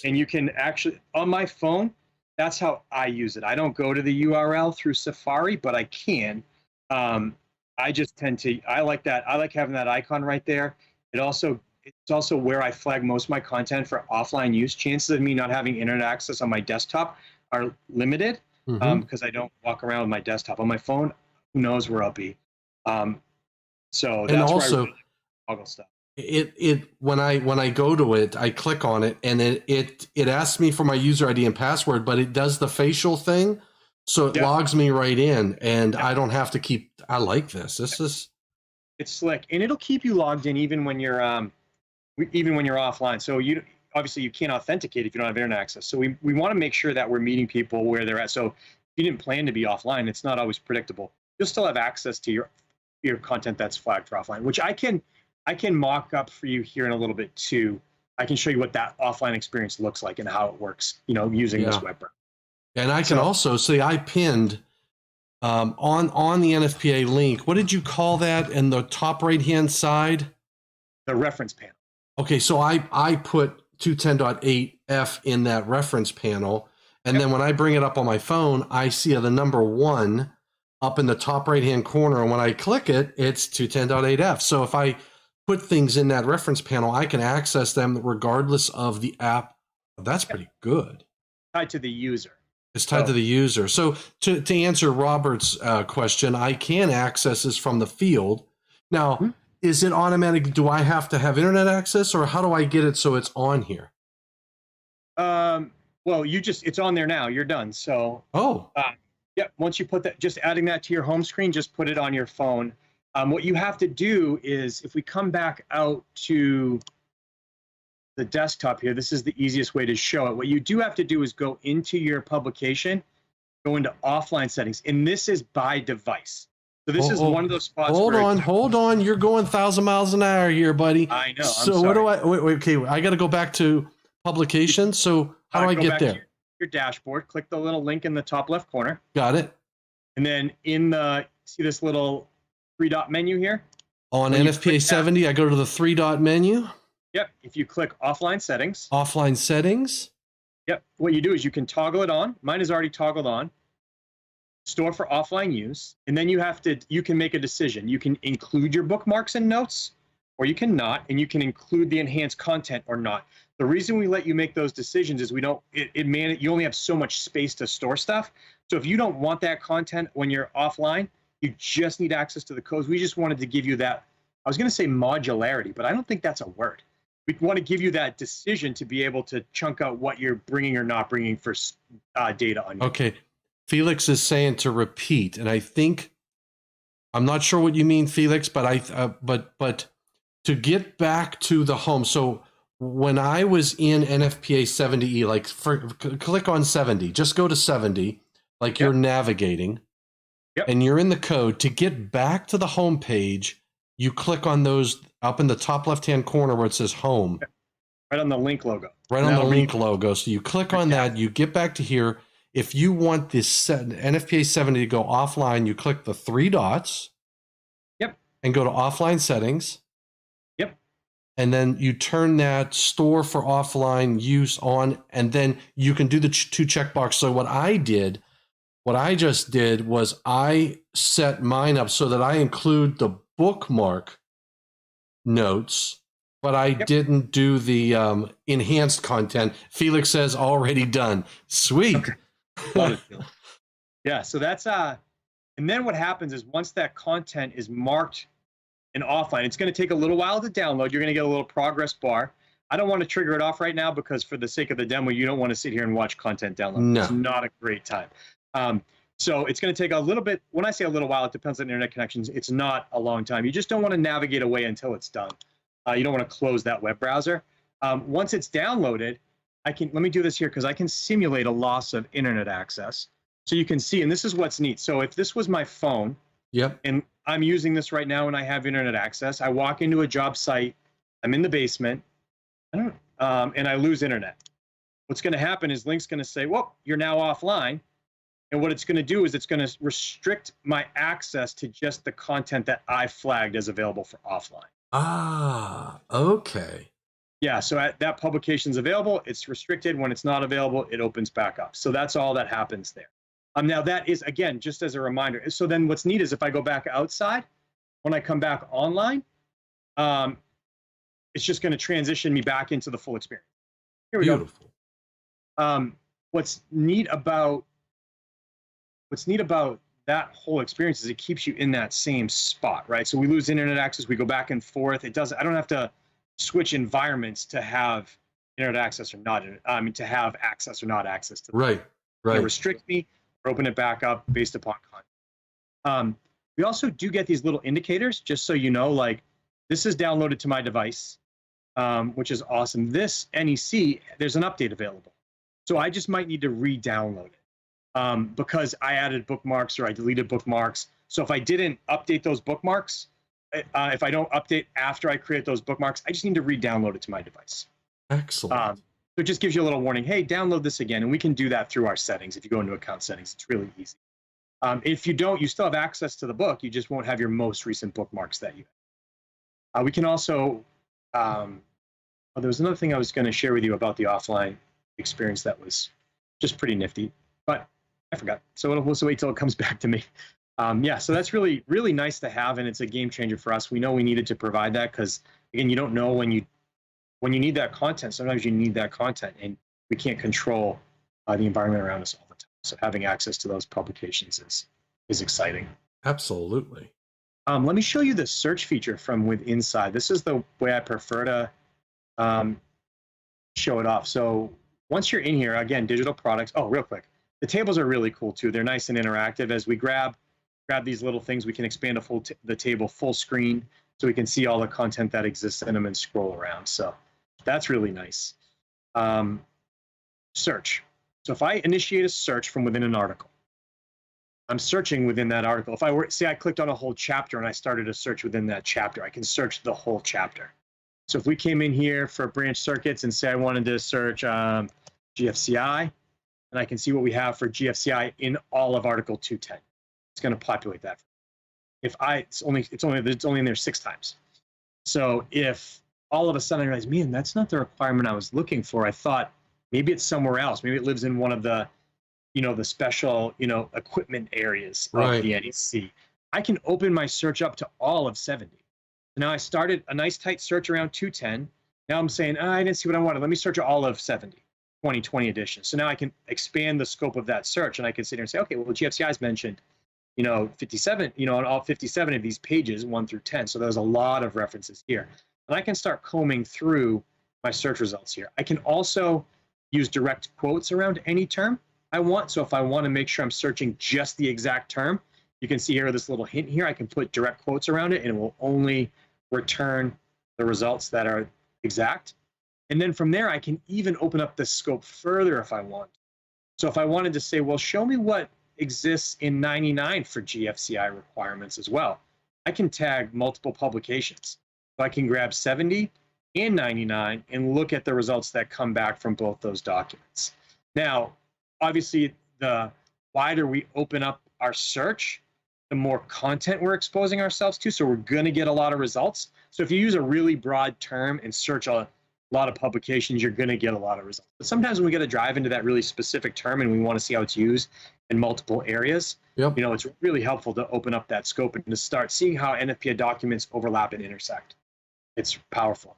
And you can actually, on my phone, that's how I use it. I don't go to the URL through Safari, but I can. I just I like that. I like having that icon right there. It's also where I flag most of my content for offline use. Chances of me not having internet access on my desktop are limited because I don't walk around with my desktop. On my phone, who knows where I'll be. So that's where I really toggle stuff. When I go to it, I click on it, and then it asks me for my user ID and password, but it does the facial thing, so it logs me right in, and I don't have to keep. I like this. It's slick, and it'll keep you logged in even when you're offline. So obviously you can't authenticate if you don't have internet access. So we want to make sure that we're meeting people where they're at. So if you didn't plan to be offline, it's not always predictable. You'll still have access to your content that's flagged for offline, which I can mock up for you here in a little bit too. I can show you what that offline experience looks like and how it works, using this web browser. And I can also see I pinned on the NFPA link. What did you call that in the top right-hand side? The reference panel. Okay, so I put 210.8F in that reference panel. And then when I bring it up on my phone, I see the number 1 up in the top right-hand corner. And when I click it, it's 210.8F. So if I put things in that reference panel, I can access them regardless of the app. That's pretty good. Tied to the user. It's tied to the user. So to answer Robert's question, I can access this from the field. Now, is it automatic? Do I have to have internet access, or how do I get it so it's on here? Well, it's on there now. You're done. So, once you put that, just adding that to your home screen, just put it on your phone. What you have to do is, if we come back out to the desktop here, this is the easiest way to show it. What you do have to do is go into your publication, go into offline settings, and this is by device. So this is one of those spots. Hold on. You're going 1,000 miles an hour here, buddy. I know. So what do I? Wait. Okay, I got to go back to publication. So how do I get there? Your dashboard. Click the little link in the top left corner. Got it. And then see this little 3-dot menu here? On NFPA 70, I go to the 3-dot menu. Yep. If you click offline settings. Offline settings. Yep. What you do is you can toggle it on. Mine is already toggled on. Store for offline use. And then you can make a decision. You can include your bookmarks and notes, or you can not, and you can include the enhanced content or not. The reason we let you make those decisions is you only have so much space to store stuff. So if you don't want that content when you're offline, you just need access to the codes. We just wanted to give you that, I was going to say modularity, but I don't think that's a word. We want to give you that decision to be able to chunk out what you're bringing or not bringing for data on you. Okay. Felix is saying to repeat, and I think, I'm not sure what you mean, Felix, but but to get back to the home. So when I was in NFPA 70E, click on 70, just go to 70, you're navigating, and you're in the code. To get back to the home page, you click on those up in the top left-hand corner where it says home. Right on the link logo. Right on the link logo. So you click on that, you get back to here. If you want this NFPA 70 to go offline, you click the 3 dots. Yep. And go to offline settings. Yep. And then you turn that store for offline use on, and then you can do the 2 checkboxes. So what I just did was I set mine up so that I include the bookmark notes, but I didn't do the enhanced content. Felix says already done. Sweet. Okay. Yeah, so that's and then what happens is once that content is marked and offline, it's going to take a little while to download. You're going to get a little progress bar. I don't want to trigger it off right now because for the sake of the demo, you don't want to sit here and watch content download. No. It's not a great time. So it's going to take a little bit. When I say a little while, it depends on internet connections. It's not a long time. You just don't want to navigate away until it's done. You don't want to close that web browser. Once it's downloaded, let me do this here because I can simulate a loss of internet access. So you can see, and this is what's neat. So if this was my phone, and I'm using this right now and I have internet access, I walk into a job site, I'm in the basement, and I lose internet. What's going to happen is Link's going to say, well, you're now offline. And what it's going to do is it's going to restrict my access to just the content that I flagged as available for offline. Ah, okay. Yeah, so that publication's available, it's restricted. When it's not available, it opens back up. So that's all that happens there. Now that is, again, just as a reminder. So then what's neat is if I go back outside, when I come back online, it's just going to transition me back into the full experience. Here we go. What's neat about that whole experience is it keeps you in that same spot, right? So we lose internet access, we go back and forth. I don't have to switch environments to have internet access or not. To have access or not access to. Right. It restricts me or open it back up based upon content. We also do get these little indicators, just so you know, this is downloaded to my device, which is awesome. This NEC, there's an update available. So I just might need to re-download it because I added bookmarks or I deleted bookmarks. So if I didn't update those bookmarks, if I don't update after I create those bookmarks, I just need to re-download it to my device. Excellent. So it just gives you a little warning, hey, download this again. And we can do that through our settings. If you go into account settings, it's really easy. If you don't, you still have access to the book. You just won't have your most recent bookmarks that you have. We can also, there was another thing I was going to share with you about the offline experience that was just pretty nifty, but I forgot. So we'll wait till it comes back to me. Yeah, so that's really, really nice to have, and it's a game changer for us. We know we needed to provide that because, again, you don't know when you need that content. Sometimes you need that content, and we can't control the environment around us all the time. So having access to those publications is exciting. Absolutely. Let me show you the search feature from within inside. This is the way I prefer to show it off. So once you're in here, again, digital products. Oh, real quick. The tables are really cool too. They're nice and interactive. As we grab these little things, we can expand the table full screen so we can see all the content that exists in them and scroll around. So that's really nice. Search. So if I initiate a search from within an article, I'm searching within that article. If I clicked on a whole chapter and I started a search within that chapter, I can search the whole chapter. So if we came in here for branch circuits and say I wanted to search GFCI, and I can see what we have for GFCI in all of Article 210. It's going to populate that. It's only in there 6 times. So if all of a sudden I realize, man, that's not the requirement I was looking for. I thought maybe it's somewhere else. Maybe it lives in one of the, the special, equipment areas of the NEC. I can open my search up to all of 70. Now I started a nice tight search around 210. Now I'm saying, I didn't see what I wanted. Let me search all of 70. 2020 edition. So now I can expand the scope of that search, and I can sit here and say, okay, well, GFCI is mentioned, 57, on all 57 of these pages, 1 through 10. So there's a lot of references here. And I can start combing through my search results here. I can also use direct quotes around any term I want. So if I want to make sure I'm searching just the exact term, you can see here this little hint here. I can put direct quotes around it, and it will only return the results that are exact. And then from there, I can even open up the scope further if I want. So if I wanted to say, well, show me what exists in 99 for GFCI requirements as well, I can tag multiple publications. So I can grab 70 and 99 and look at the results that come back from both those documents. Now, obviously, the wider we open up our search, the more content we're exposing ourselves to. So we're going to get a lot of results. So if you use a really broad term and search a lot of publications, you're going to get a lot of results. But sometimes when we get to drive into that really specific term and we want to see how it's used in multiple areas, it's really helpful to open up that scope and to start seeing how NFPA documents overlap and intersect. It's powerful.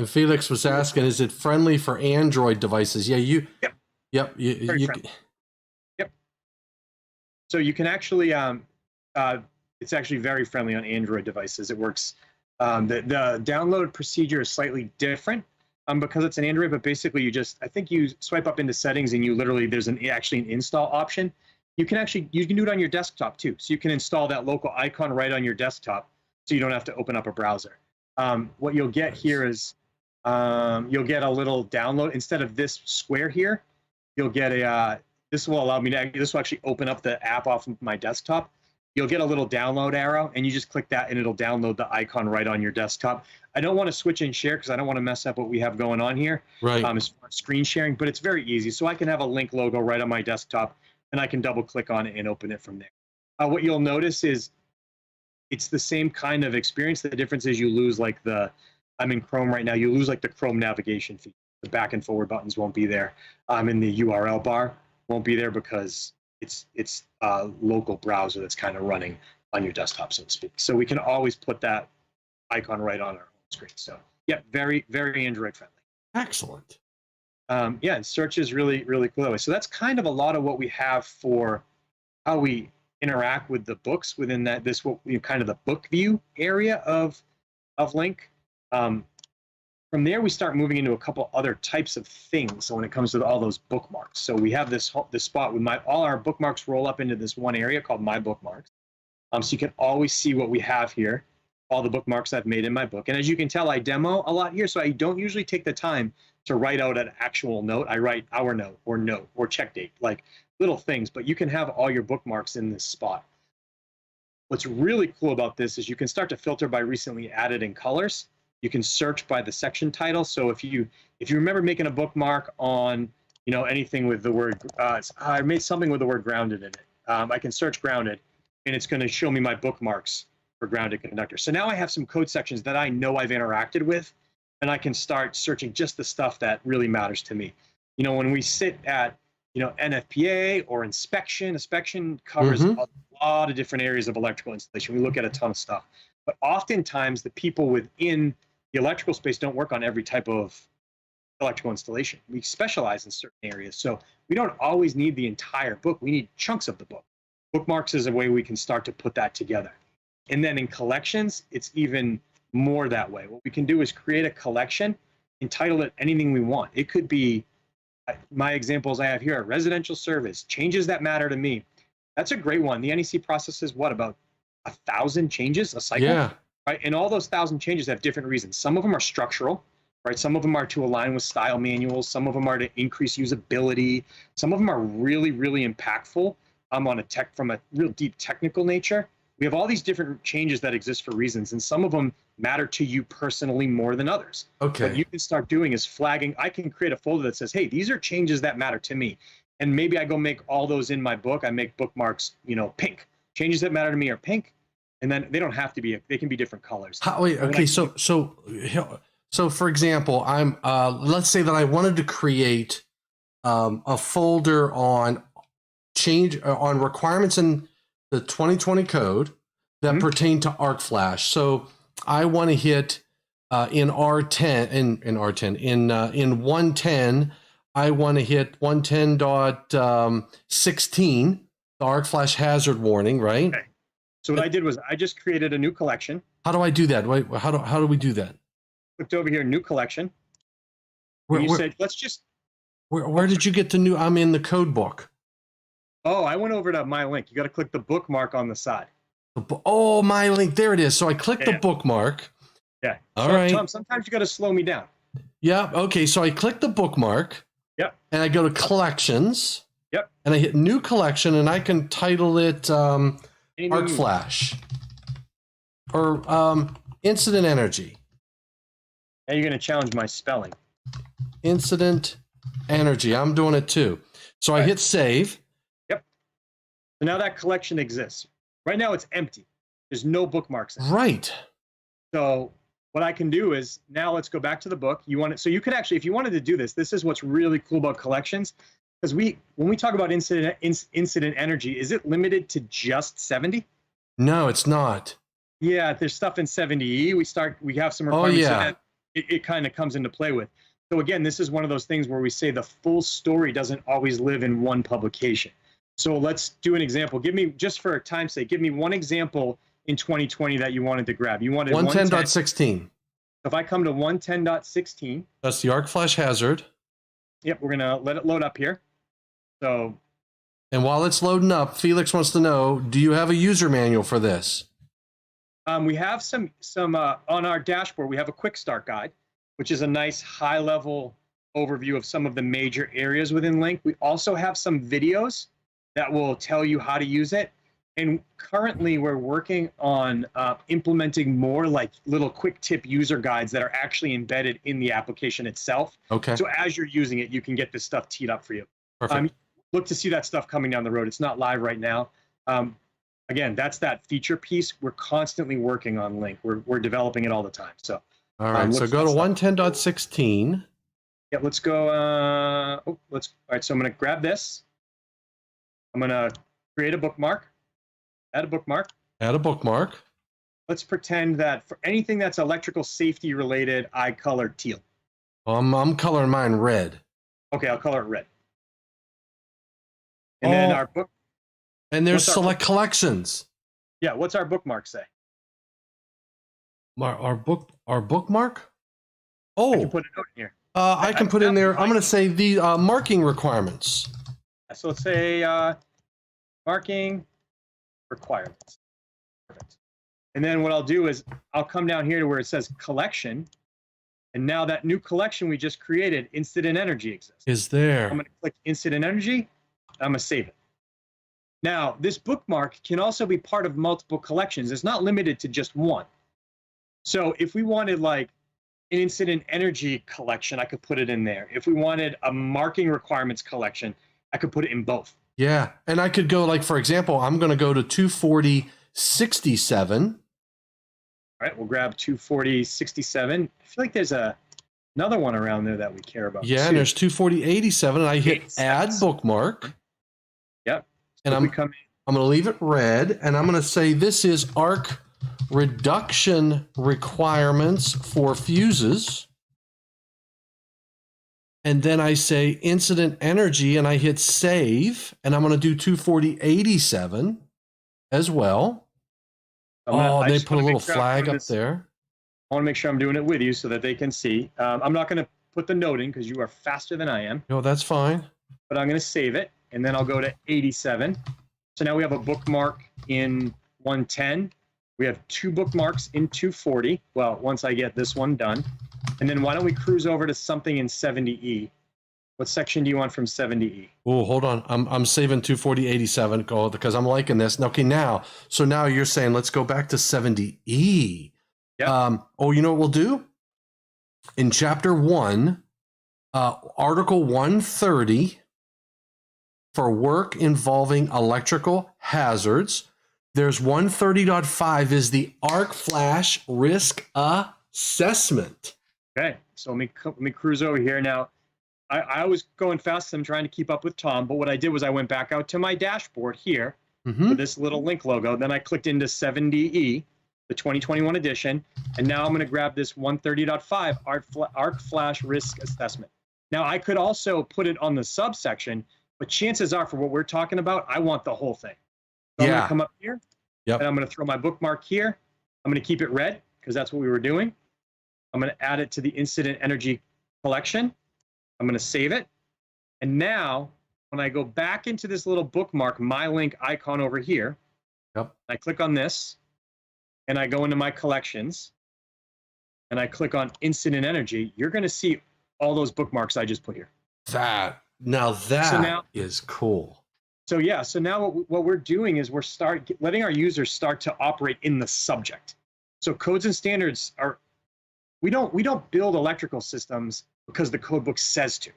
Felix was asking, is it friendly for Android devices? Yeah, Yep. Yep. So you can actually, it's actually very friendly on Android devices. It works. The download procedure is slightly different because it's an Android, but basically I think you swipe up into settings and there's actually an install option. You can do it on your desktop too. So you can install that local icon right on your desktop so you don't have to open up a browser. What you'll get here is you'll get a little download. Instead of this square here, you'll get this will allow me this will actually open up the app off of my desktop. You'll get a little download arrow, and you just click that, and it'll download the icon right on your desktop. I don't want to switch and share because I don't want to mess up what we have going on here as far as screen sharing, but it's very easy. So I can have a link logo right on my desktop, and I can double-click on it and open it from there. What you'll notice is it's the same kind of experience. The difference is you lose I'm in Chrome right now, you lose the Chrome navigation feature. The back and forward buttons won't be there. In the URL bar won't be there because it's a local browser that's kind of running on your desktop, so to speak. So we can always put that icon right on our home screen. So yeah, very, very Android friendly. Excellent. And search is really, really cool that way. So that's kind of a lot of what we have for how we interact with the books within kind of the book view area of Link. From there, we start moving into a couple other types of things. So when it comes to all those bookmarks, so we have this spot with all our bookmarks roll up into this one area called My Bookmarks. So you can always see what we have here, all the bookmarks I've made in my book. And as you can tell, I demo a lot here, so I don't usually take the time to write out an actual note. I write our note or check date, like little things, but you can have all your bookmarks in this spot. What's really cool about this is you can start to filter by recently added in colors. You can search by the section title. So if you remember making a bookmark on, anything with the word, I made something with the word grounded in it. I can search grounded, and it's going to show me my bookmarks for grounded conductor. So now I have some code sections that I know I've interacted with, and I can start searching just the stuff that really matters to me. When we sit at, NFPA or inspection covers a lot of different areas of electrical installation. We look at a ton of stuff. But oftentimes the people within the electrical space don't work on every type of electrical installation. We specialize in certain areas. So we don't always need the entire book. We need chunks of the book. Bookmarks is a way we can start to put that together. And then in collections, it's even more that way. What we can do is create a collection, entitle it anything we want. It could be, my examples I have here are residential service, changes that matter to me. That's a great one. The NEC processes what, about 1,000 changes a cycle? Yeah. Right? And all those 1,000 changes have different reasons. Some of them are structural, right? Some of them are to align with style manuals. Some of them are to increase usability. Some of them are really, really impactful from a real deep technical nature. We have all these different changes that exist for reasons, and some of them matter to you personally more than others. Okay. What you can start doing is flagging. I can create a folder that says, hey, these are changes that matter to me. And maybe I go make all those in my book. I make bookmarks, pink. Changes that matter to me are pink. And then they don't have to be, they can be different colors. So for example, let's say that I wanted to create a folder on requirements in the 2020 code that pertain to arc flash. So I want to hit in 110, I want to hit 110.16, the arc flash hazard warning, right? Okay. So what I did was I just created a new collection. How do I do that? How do we do that? Clicked over here, new collection. Said, let's just. Where did you get the new? I'm in the code book. Oh, I went over to my link. You got to click the bookmark on the side. Oh, my link. There it is. So I click the bookmark. Yeah. All right. Tom, sometimes you got to slow me down. Yeah. Okay. So I click the bookmark. Yep. And I go to collections. Yep. And I hit new collection, and I can title it arc flash or incident energy. Now you're going to challenge my spelling. Incident energy. I'm doing it too. So I hit save. Yep. So now that collection exists. Right now it's empty. There's no bookmarks in it. Right. So what I can do is now let's go back to the book. So you could actually, if you wanted to do this, this is what's really cool about collections. Because when we talk about incident energy, is it limited to just 70? No, it's not. Yeah, there's stuff in 70E. We have some requirements that it kind of comes into play with. So again, this is one of those things where we say the full story doesn't always live in one publication. So let's do an example. Just for time's sake, give me one example in 2020 that you wanted to grab. You wanted 110.16. If I come to 110.16. That's the arc flash hazard. Yep, we're going to let it load up here. So. And while it's loading up, Felix wants to know, do you have a user manual for this? We have some on our dashboard, we have a quick start guide, which is a nice high-level overview of some of the major areas within Link. We also have some videos that will tell you how to use it. And currently, we're working on implementing more like little quick tip user guides that are actually embedded in the application itself. Okay. So as you're using it, you can get this stuff teed up for you. Perfect. Look to see that stuff coming down the road. It's not live right now. Again, that's that feature piece. We're constantly working on Link. We're developing it all the time. So. All right. So go to 110.16. Yeah. Let's go. All right. So I'm going to grab this. I'm going to create a bookmark. Add a bookmark. Add a bookmark. Let's pretend that for anything that's electrical safety related, I colored teal. I'm coloring mine red. Okay, I'll color it red. And then our book. And there's select collections. Yeah, what's our bookmark say? Our bookmark? Oh, I can put a note in here. I can put in there. I'm going to say the marking requirements. So let's say marking requirements. Perfect. And then what I'll do is I'll come down here to where it says collection. And now that new collection we just created, incident energy exists. Is there? I'm going to click incident energy. I'm going to save it. Now, this bookmark can also be part of multiple collections. It's not limited to just one. So if we wanted like an incident energy collection, I could put it in there. If we wanted a marking requirements collection, I could put it in both. Yeah. And I could go, like, for example, I'm going to go to 24067. All right, we'll grab 24067. I feel like there's another one around there that we care about. Yeah, too. and there's 24087, and I hit 87. add bookmark. Yep. So and I'm going to leave it red, and I'm going to say this is arc reduction requirements for fuses. And then I say incident energy, and I hit save, and I'm going to do 24087 as well. They put a little flag up there. I want to make sure I'm doing it with you so that they can see. I'm not going to put the note in because you are faster than I am. No, that's fine. But I'm going to save it, and then I'll go to 87. So now we have a bookmark in 110. We have 2 bookmarks in 240. Well, once I get this one done. And then why don't we cruise over to something in 70E? What section do you want from 70E? Oh, hold on. I'm saving 24087 because I'm liking this. Okay, now you're saying let's go back to 70E. Yep. You know what we'll do? In chapter 1, article 130, for work involving electrical hazards, there's 130.5 is the arc flash risk assessment. Okay, so let me cruise over here. Now, I was going fast. I'm trying to keep up with Tom, but what I did was I went back out to my dashboard here with this little link logo. Then I clicked into 70E, the 2021 edition, and now I'm going to grab this 130.5 arc flash risk assessment. Now, I could also put it on the subsection, but chances are for what we're talking about, I want the whole thing. So I'm going to come up here, and I'm going to throw my bookmark here. I'm going to keep it red because that's what we were doing. I'm going to add it to the incident energy collection. I'm going to save it. And now when I go back into this little bookmark, my link icon over here, I click on this and I go into my collections and I click on incident energy, you're going to see all those bookmarks I just put here. That is cool. So yeah, so now what we're doing is we're letting our users start to operate in the subject. So codes and standards are, we don't build electrical systems because the code book says to.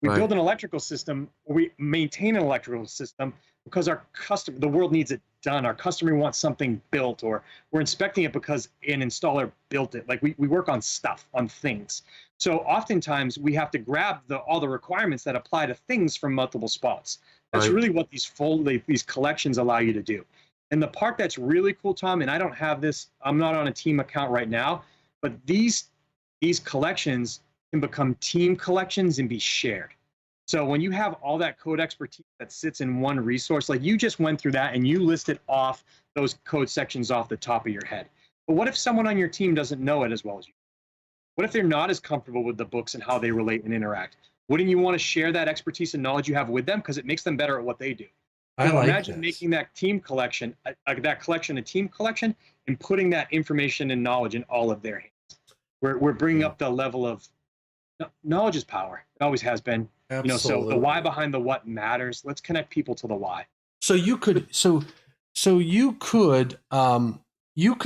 We build an electrical system, or we maintain an electrical system because the world needs it done. Our customer wants something built, or we're inspecting it because an installer built it. Like we work on stuff, on things. So oftentimes we have to grab all the requirements that apply to things from multiple spots. That's really what these collections allow you to do. And the part that's really cool, Tom, and I don't have this, I'm not on a team account right now, but these collections can become team collections and be shared. So when you have all that code expertise that sits in one resource, like you just went through that and you listed off those code sections off the top of your head. But what if someone on your team doesn't know it as well as you? What if they're not as comfortable with the books and how they relate and interact? Wouldn't you want to share that expertise and knowledge you have with them because it makes them better at what they do? Imagine making that team collection, a team collection, and putting that information and knowledge in all of their hands. We're bringing up the level of knowledge is power. It always has been. Absolutely. So the why behind the what matters. Let's connect people to the why. So you could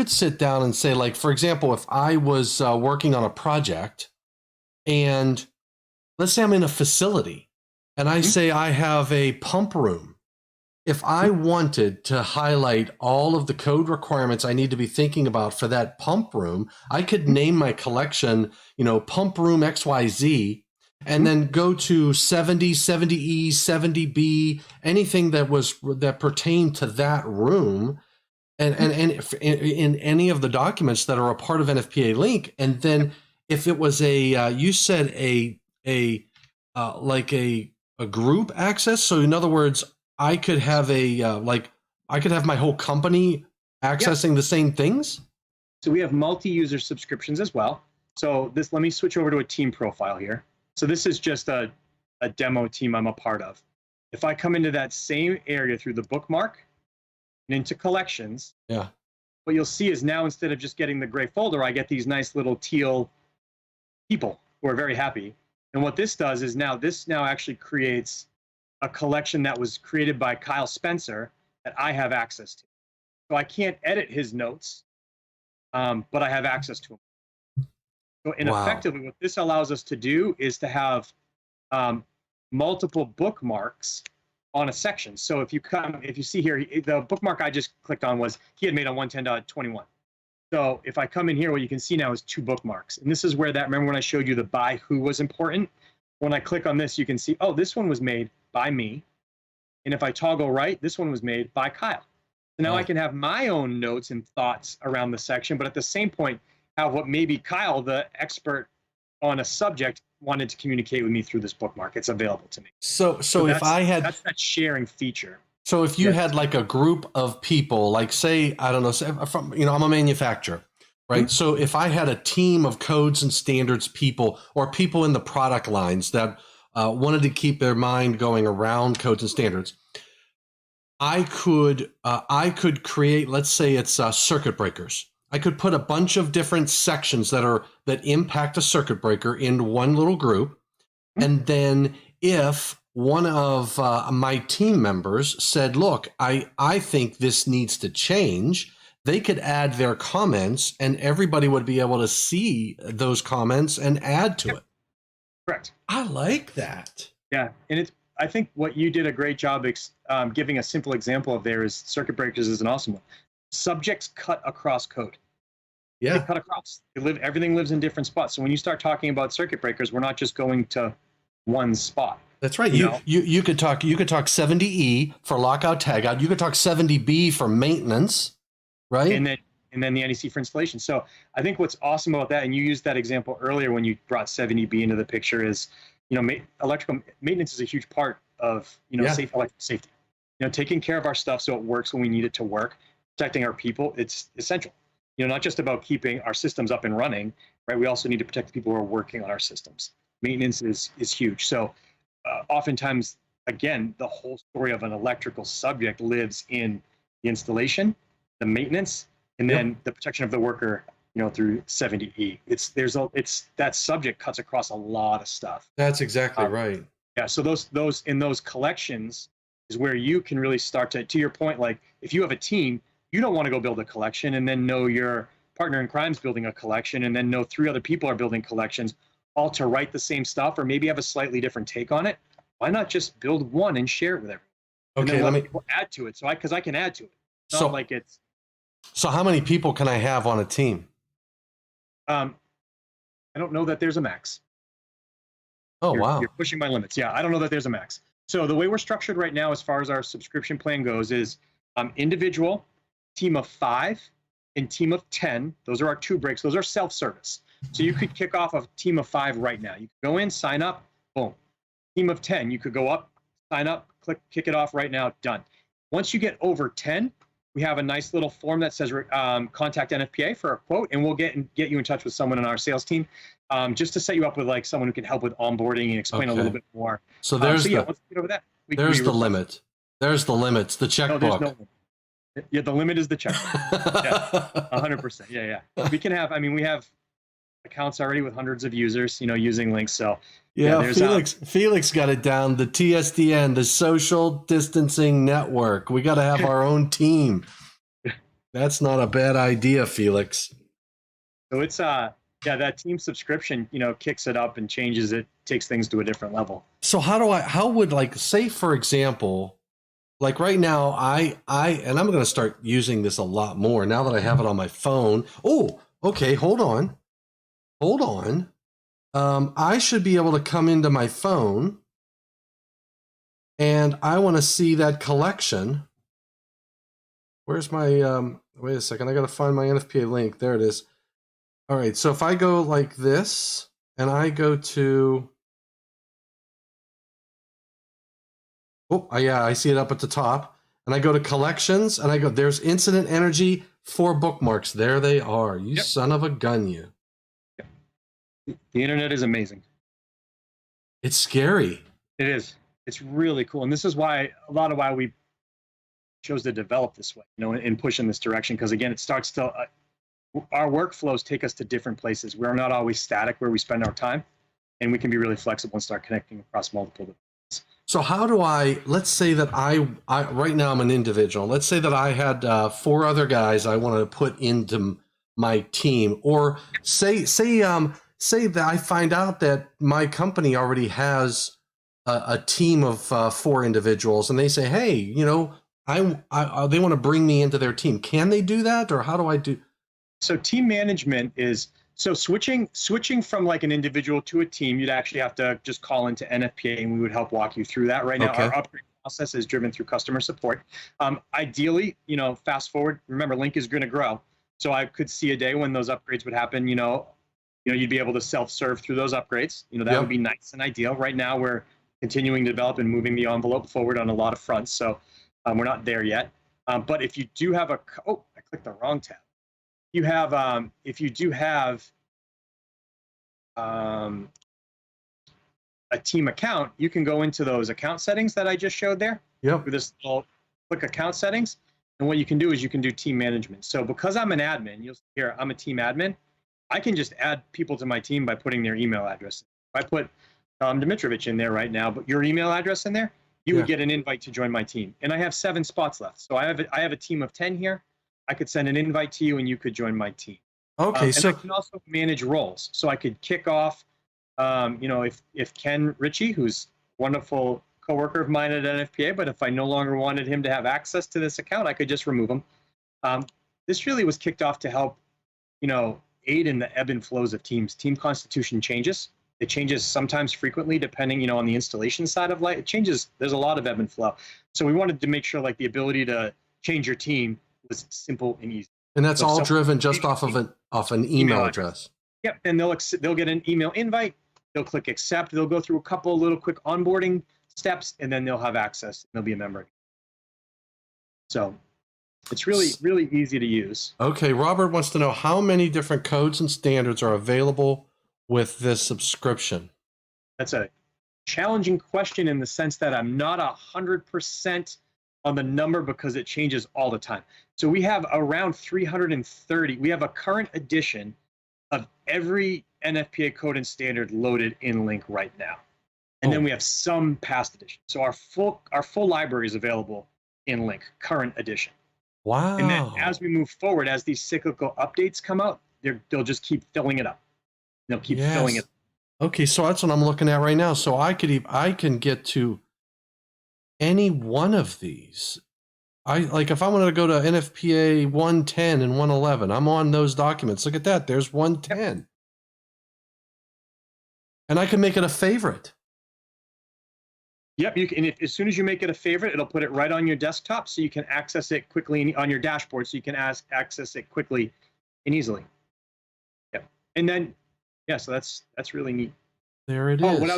sit down and say, like, for example, if I was working on a project, and let's say I'm in a facility, and I say I have a pump room. If I wanted to highlight all of the code requirements I need to be thinking about for that pump room, I could name my collection, pump room XYZ, and then go to 70, 70E, 70B, anything that pertained to that room, and in any of the documents that are a part of NFPA Link. And then if it was you said a group access. So in other words, I could have my whole company accessing the same things. So we have multi-user subscriptions as well. So let me switch over to a team profile here. So this is just a demo team I'm a part of. If I come into that same area through the bookmark and into collections, what you'll see is now instead of just getting the gray folder, I get these nice little teal people who are very happy. And what this does is this now actually creates a collection that was created by Kyle Spencer that I have access to. So I can't edit his notes, but I have access to them. So, and Wow. effectively, what this allows us to do is to have multiple bookmarks on a section. So if you see here, the bookmark I just clicked on was he had made on 110.21. So if I come in here, what you can see now is 2 bookmarks. And this is where remember when I showed you the by who was important? When I click on this, you can see, oh, this one was made by me. And if I toggle right, this one was made by Kyle. So now I can have my own notes and thoughts around the section, but at the same point, have what maybe Kyle, the expert on a subject, wanted to communicate with me through this bookmark. It's available to me. So if I had, that's that sharing feature. So if you had like a group of people, like say, I don't know, say from, I'm a manufacturer, right? Mm-hmm. So if I had a team of codes and standards people or people in the product lines that wanted to keep their mind going around codes and standards, I could create, let's say it's circuit breakers. I could put a bunch of different sections that impact a circuit breaker in one little group. And then if one of my team members said, look, I think this needs to change, they could add their comments and everybody would be able to see those comments and add to it. Correct. I like that. Yeah. And I think what you did a great job giving a simple example of there is circuit breakers is an awesome one. Subjects cut across code. Yeah. They cut across. Everything lives in different spots. So when you start talking about circuit breakers, we're not just going to one spot. That's right. You could talk 70E for lockout tagout. You could talk 70B for maintenance, right? And then the NEC for installation. So I think what's awesome about that, and you used that example earlier when you brought 70B into the picture, is electrical maintenance is a huge part of safe electrical safety. Taking care of our stuff so it works when we need it to work, protecting our people, it's essential. Not just about keeping our systems up and running, right? We also need to protect the people who are working on our systems. Maintenance is huge. So oftentimes, again, the whole story of an electrical subject lives in the installation, the maintenance, and then the protection of the worker, through 70E. That subject cuts across a lot of stuff. That's exactly right. Yeah. So those in those collections is where you can really start to your point, like if you have a team, you don't want to go build a collection and then know your partner in crime's building a collection and then know 3 other people are building collections, all to write the same stuff or maybe have a slightly different take on it. Why not just build one and share it with everyone? Okay, and then let people add to it. Because I can add to it. It's not like it's. So how many people can I have on a team? I don't know that there's a max. Oh, wow. You're pushing my limits. Yeah, I don't know that there's a max. So the way we're structured right now, as far as our subscription plan goes, is individual, team of 5, and team of 10. Those are our 2 breaks. Those are self-service. So you could kick off a team of 5 right now. You could go in, sign up, boom. Team of 10, you could go up, sign up, kick it off right now, done. Once you get over 10, we have a nice little form that says contact NFPA for a quote, and we'll get you in touch with someone in our sales team just to set you up with like someone who can help with onboarding and explain a little bit more. So there's once we get over that, there's the limit. There's the limits, the checkbook. No, there's no limit. Yeah, the limit is the checkbook. Yeah, 100%. Yeah. We can have, we have accounts already with hundreds of users, using links. So yeah, Felix got it down. The TSDN, the social distancing network. We got to have our own team. That's not a bad idea, Felix. So it's that team subscription, kicks it up and changes it, takes things to a different level. So how would like say for example, like right now and I'm going to start using this a lot more now that I have it on my phone. Oh, okay, hold on. I should be able to come into my phone and I want to see that collection. Where's my, wait a second. I got to find my NFPA link. There it is. All right. So if I go like this and I go to, I see it up at the top and I go to collections and I go, there's incident energy 4 bookmarks. There they are. You son of a gun, you. The internet is amazing. It's scary. It is. It's really cool. And this is why we chose to develop this way, and push in this direction. Because again, it starts to, our workflows take us to different places. We're not always static where we spend our time, and we can be really flexible and start connecting across multiple devices. So how do let's say that I right now I'm an individual. Let's say that I had 4 other guys I want to put into my team, or say say that I find out that my company already has a team of 4 individuals, and they say, hey, you know, they want to bring me into their team. Can they do that, or how do I do? So team management is, so switching from like an individual to a team, you'd actually have to just call into NFPA and we would help walk you through that. Right now, Okay. our upgrade process is driven through customer support. Ideally, you know, fast forward, remember, Link is going to grow. So I could see a day when those upgrades would happen, you know, you'd be able to self-serve through those upgrades. You know, that would be nice and ideal. Right now, we're continuing to develop and moving the envelope forward on a lot of fronts. So we're not there yet. But if you do have I clicked the wrong tab. You have, if you do have a team account, you can go into those account settings that I just showed there. Yep. With this little click account settings. And what you can do is you can do team management. So because I'm an admin, you'll see here, I'm a team admin. I can just add people to my team by putting their email address. If I put Dimitrovich in there right now, but your email address in there, you would get an invite to join my team. And I have 7 spots left. So I have a team of 10 here. I could send an invite to you and you could join my team. Okay, so I can also manage roles. So I could kick off, you know, if Ken Ritchie, who's a wonderful coworker of mine at NFPA, but if I no longer wanted him to have access to this account, I could just remove him. This really was kicked off to help, you know, aid in the ebb and flows of teams. Team constitution changes. It changes sometimes frequently, depending, you know, on the installation side of life. It changes. There's a lot of ebb and flow. So we wanted to make sure like the ability to change your team was simple and easy. And that's all driven just off of an email address. Yep. And they'll get an email invite. They'll click accept. They'll go through a couple of little quick onboarding steps, and then they'll have access. They'll be a member. So it's really, really easy to use. Okay. Robert wants to know how many different codes and standards are available with this subscription. That's a challenging question in the sense that I'm not 100% on the number because it changes all the time. So we have around 330. We have a current edition of every NFPA code and standard loaded in Link right now. And then we have some past editions. So our full library is available in Link, current edition. Wow. And then as we move forward, as these cyclical updates come out, they'll just keep filling it up. They'll keep filling it up. Okay, so that's what I'm looking at right now. So I can get to any one of these. Like if I wanted to go to NFPA 110 and 111, I'm on those documents. Look at that. There's 110. Yep. And I can make it a favorite. Yep, you can. As soon as you make it a favorite, it'll put it right on your desktop, so you can access it quickly on your dashboard. So you can access it quickly and easily. Yep, and then so that's really neat. There it is. What I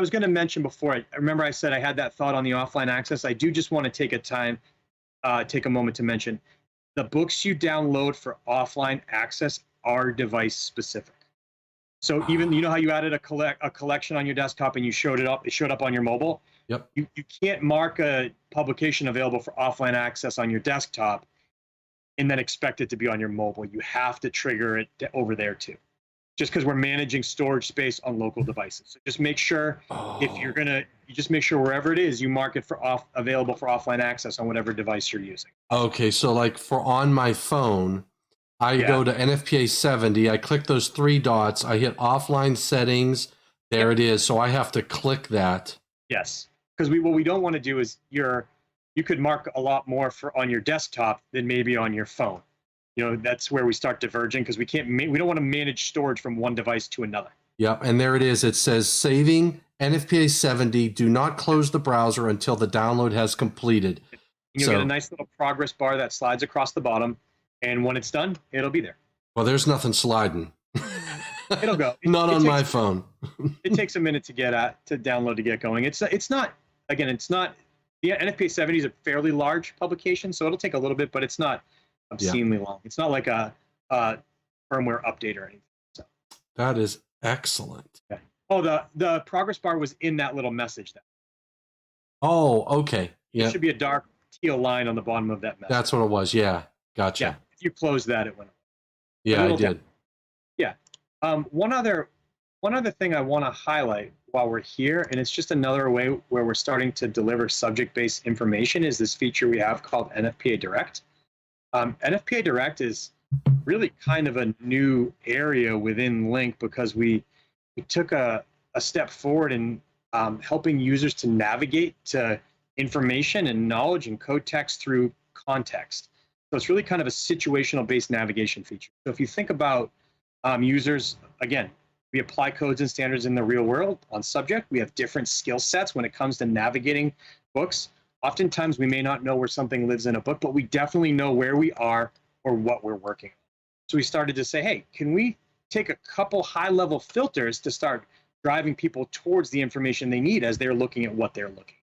was gonna mention before, I remember I said I had that thought on the offline access. I do just want to take a moment to mention the books you download for offline access are device specific. So even, you know how you added a collection on your desktop and it showed up on your mobile? Yep. You can't mark a publication available for offline access on your desktop and then expect it to be on your mobile. You have to trigger it over there too, just because we're managing storage space on local devices. So just make sure you just make sure wherever it is, you mark it for available for offline access on whatever device you're using. Okay, so like for on my phone, I go to NFPA 70, I click those 3 dots, I hit offline settings, there it is. So I have to click that. Yes, because what we don't want to do is you could mark a lot more on your desktop than maybe on your phone. You know, that's where we start diverging because we don't want to manage storage from one device to another. Yep, and there it is. It says saving NFPA 70, do not close the browser until the download has completed. And you'll get a nice little progress bar that slides across the bottom. And when it's done, it'll be there. Well, there's nothing sliding. It'll go. Not on my phone. It takes a minute to download to get going. It's not the NFPA 70 is a fairly large publication, so it'll take a little bit, but it's not obscenely long. It's not like a firmware update or anything. So that is excellent. Okay. Oh, the progress bar was in that little message. Oh, okay. Yeah. There should be a dark teal line on the bottom of that message. That's what it was. Yeah. Gotcha. Yeah. If you close that, it went away. Yeah, I did. Yeah. One other thing I want to highlight while we're here, and it's just another way where we're starting to deliver subject-based information, is this feature we have called NFPA Direct. NFPA Direct is really kind of a new area within Link, because we took a step forward in helping users to navigate to information and knowledge and code text through context. So it's really kind of a situational based navigation feature. So if you think about users, again, we apply codes and standards in the real world on subject. We have different skill sets when it comes to navigating books. Oftentimes we may not know where something lives in a book, but we definitely know where we are or what we're working on. So we started to say, hey, can we take a couple high-level filters to start driving people towards the information they need as they're looking at what they're looking.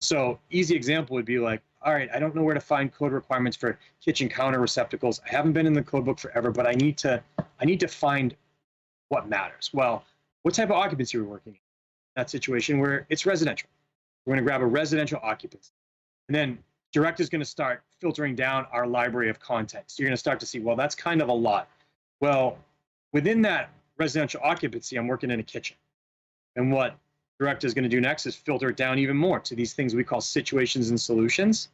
So easy example would be like, all right, I don't know where to find code requirements for kitchen counter receptacles. I haven't been in the code book forever, but I need to find what matters. Well, what type of occupancy are we working in? That situation where it's residential. We're going to grab a residential occupancy. And then Direct is going to start filtering down our library of content. So you're going to start to see, well, that's kind of a lot. Well, within that residential occupancy, I'm working in a kitchen. And what Direct is going to do next is filter it down even more to these things we call situations and solutions.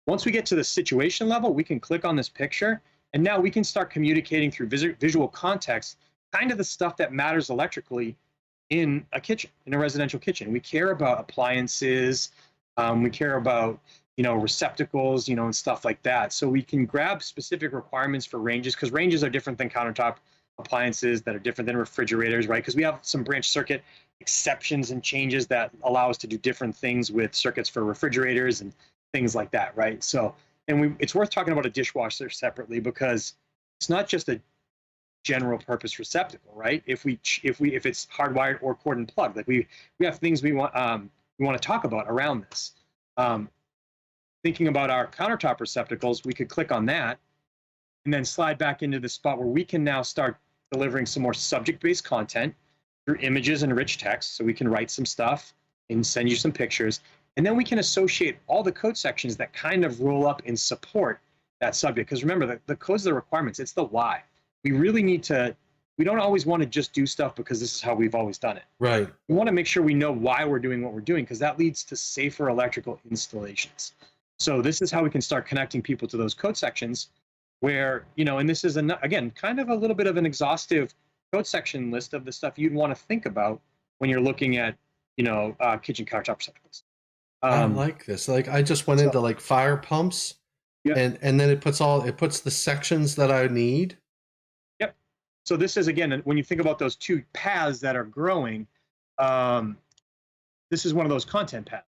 Once we get to the situation level, we can click on this picture, and now we can start communicating through visual context, kind of the stuff that matters electrically in a kitchen, in a residential kitchen. We care about appliances, we care about receptacles, and stuff like that. So we can grab specific requirements for ranges, because ranges are different than countertop appliances, that are different than refrigerators, right? Because we have some branch circuit exceptions and changes that allow us to do different things with circuits for refrigerators and things like that, right? So, and it's worth talking about a dishwasher separately, because it's not just a general purpose receptacle, right? If it's hardwired or cord and plug, like we have things we want to talk about around this. Thinking about our countertop receptacles, we could click on that and then slide back into the spot where we can now start delivering some more subject-based content through images and rich text. So we can write some stuff and send you some pictures. And then we can associate all the code sections that kind of roll up and support that subject. Because remember, the code's the requirements, it's the why. We really need to, we don't always want to just do stuff because this is how we've always done it. Right. We want to make sure we know why we're doing what we're doing, because that leads to safer electrical installations. So this is how we can start connecting people to those code sections where, and this is, again, kind of a little bit of an exhaustive code section list of the stuff you'd want to think about when you're looking at, kitchen countertop receptacles. I like this. Like I just went into like fire pumps, yeah. and then it puts the sections that I need. Yep. So this is, again, when you think about those two paths that are growing, this is one of those content paths.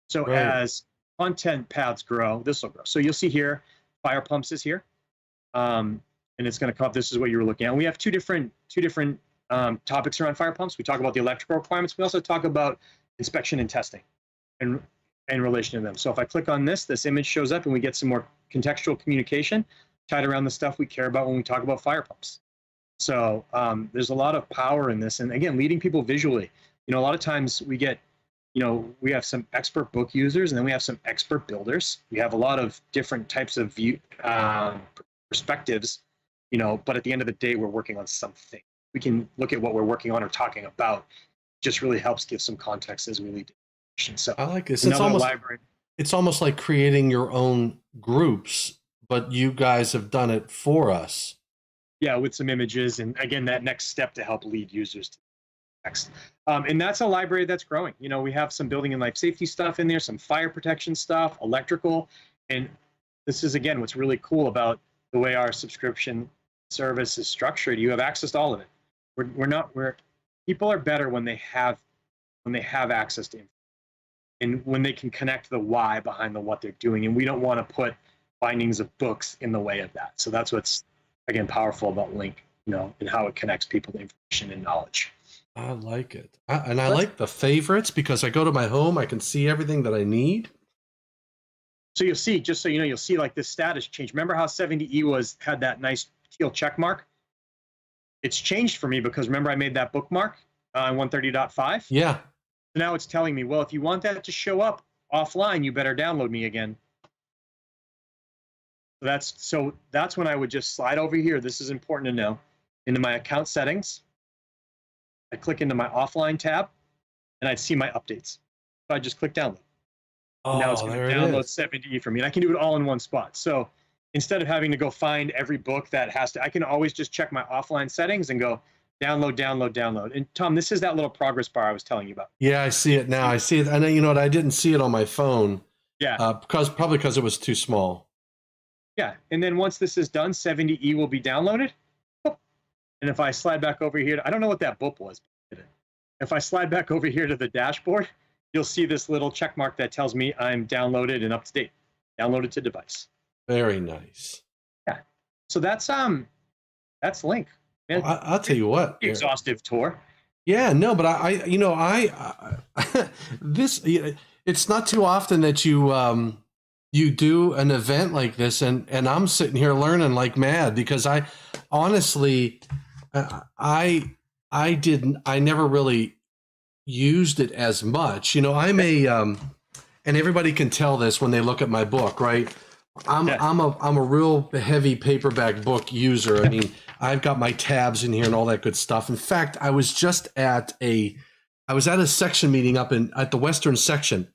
So right. As content paths grow, this will grow. So you'll see here, fire pumps is here, and it's going to come up. This is what you were looking at. We have two different topics around fire pumps. We talk about the electrical requirements. We also talk about inspection and testing, and in relation to them. So if I click on this image shows up, and we get some more contextual communication tied around the stuff we care about when we talk about fire pumps. So there's a lot of power in this, and again, leading people visually. A lot of times we get. We have some expert book users, and then we have some expert builders. We have a lot of different types of view perspectives, but at the end of the day, we're working on something. We can look at what we're working on or talking about. It just really helps give some context as we lead to. So I like this. It's almost like creating your own groups, but you guys have done it for us. Yeah, with some images, and again, that next step to help lead users to text. And that's a library that's growing. We have some building and life safety stuff in there, some fire protection stuff, electrical. And this is, again, what's really cool about the way our subscription service is structured. You have access to all of it. People are better when they have access to information, and when they can connect the why behind the what they're doing. And we don't want to put bindings of books in the way of that. So that's what's, again, powerful about Link, and how it connects people to information and knowledge. I like it. I like the favorites, because I go to my home, I can see everything that I need. So you'll see, just so you know, you'll see like this status change. Remember how 70E had that nice teal check mark? It's changed for me because remember I made that bookmark on 130.5? Yeah. So now it's telling me, well, if you want that to show up offline, you better download me again. So that's when I would just slide over here. This is important to know. Into my account settings. I click into my offline tab, and I'd see my updates. So I just click download. Oh, now it's going to download 70E for me, and I can do it all in one spot. So instead of having to go find every book that has to, I can always just check my offline settings and go download, download, download. And Tom, this is that little progress bar I was telling you about. Yeah, I see it now. I see it. I know, you know what? I didn't see it on my phone. Yeah. Probably because it was too small. Yeah. And then once this is done, 70E will be downloaded. And if I slide back over here, I don't know what that book was. If I slide back over here to the dashboard, you'll see this little check mark that tells me I'm downloaded and up to date, downloaded to device. Very nice. Yeah. So that's Link. Well, I'll tell you what. Exhaustive tour. Yeah, no, but this, it's not too often that you do an event like this, and I'm sitting here learning like mad, because I honestly, I never really used it as much. I'm and everybody can tell this when they look at my book, right? I'm a real heavy paperback book user. I mean, I've got my tabs in here and all that good stuff. In fact, I was at a section meeting at the Western section,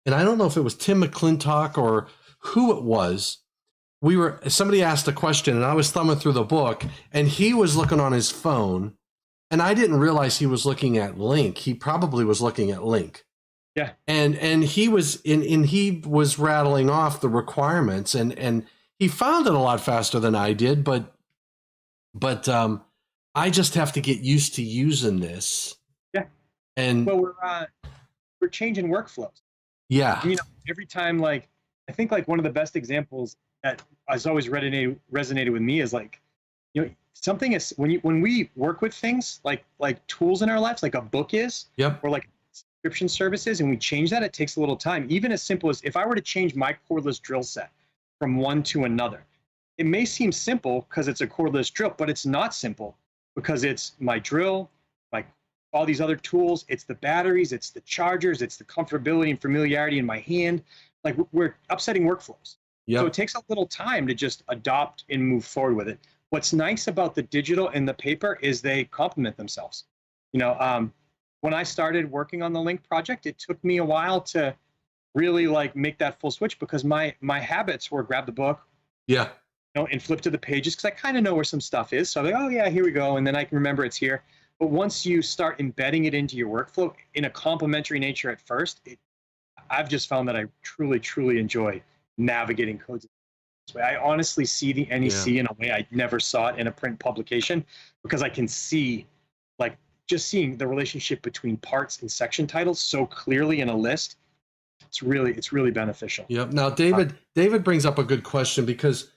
and I don't know if it was Tim McClintock or who it was. Somebody asked a question, and I was thumbing through the book, and he was looking on his phone, and I didn't realize he was looking at Link. He probably was looking at Link. Yeah. And he was he was rattling off the requirements, and he found it a lot faster than I did, but I just have to get used to using this. Yeah. And well, we're changing workflows. Yeah. And, every time, like, I think like one of the best examples that has always resonated with me is like, something is when we work with things like tools in our lives, like a book is, yep, or like subscription services, and we change that, it takes a little time. Even as simple as if I were to change my cordless drill set from one to another, it may seem simple because it's a cordless drill, but it's not simple because it's my drill, like all these other tools, it's the batteries, it's the chargers, it's the comfortability and familiarity in my hand. Like, we're upsetting workflows. Yep. So it takes a little time to just adopt and move forward with it. What's nice about the digital and the paper is they complement themselves. When I started working on the Link project, it took me a while to really like make that full switch, because my habits were grab the book, yeah, and flip to the pages, because I kind of know where some stuff is. So I'm like, oh yeah, here we go, and then I can remember it's here. But once you start embedding it into your workflow in a complementary nature at first, I've just found that I truly, truly enjoy navigating codes this way. I honestly see the NEC in a way I never saw it in a print publication, because I can see, like, just seeing the relationship between parts and section titles so clearly in a list. It's really beneficial. Yep. Now, David brings up a good question, because,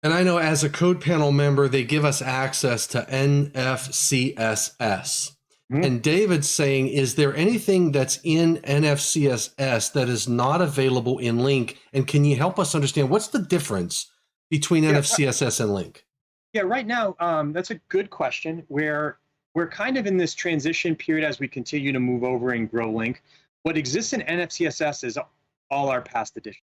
and I know as a code panel member, they give us access to NFCSS. Mm-hmm. And David's saying, is there anything that's in NFCSS that is not available in Link? And can you help us understand what's the difference between NFCSS and Link? Yeah, right now, that's a good question. We're kind of in this transition period as we continue to move over and grow Link. What exists in NFCSS is all our past editions.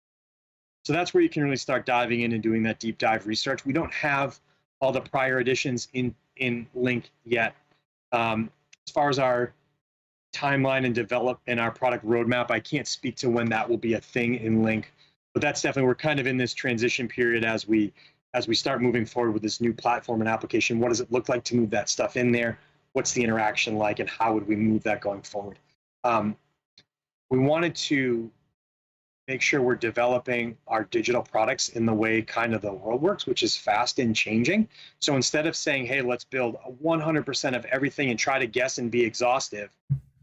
So that's where you can really start diving in and doing that deep dive research. We don't have all the prior editions in Link yet. As far as our timeline and develop and our product roadmap, I can't speak to when that will be a thing in Link, but that's definitely, we're kind of in this transition period as we start moving forward with this new platform and application. What does it look like to move that stuff in there? What's the interaction like, and how would we move that going forward? We wanted to make sure we're developing our digital products in the way kind of the world works, which is fast and changing. So instead of saying, hey, let's build 100% of everything and try to guess and be exhaustive,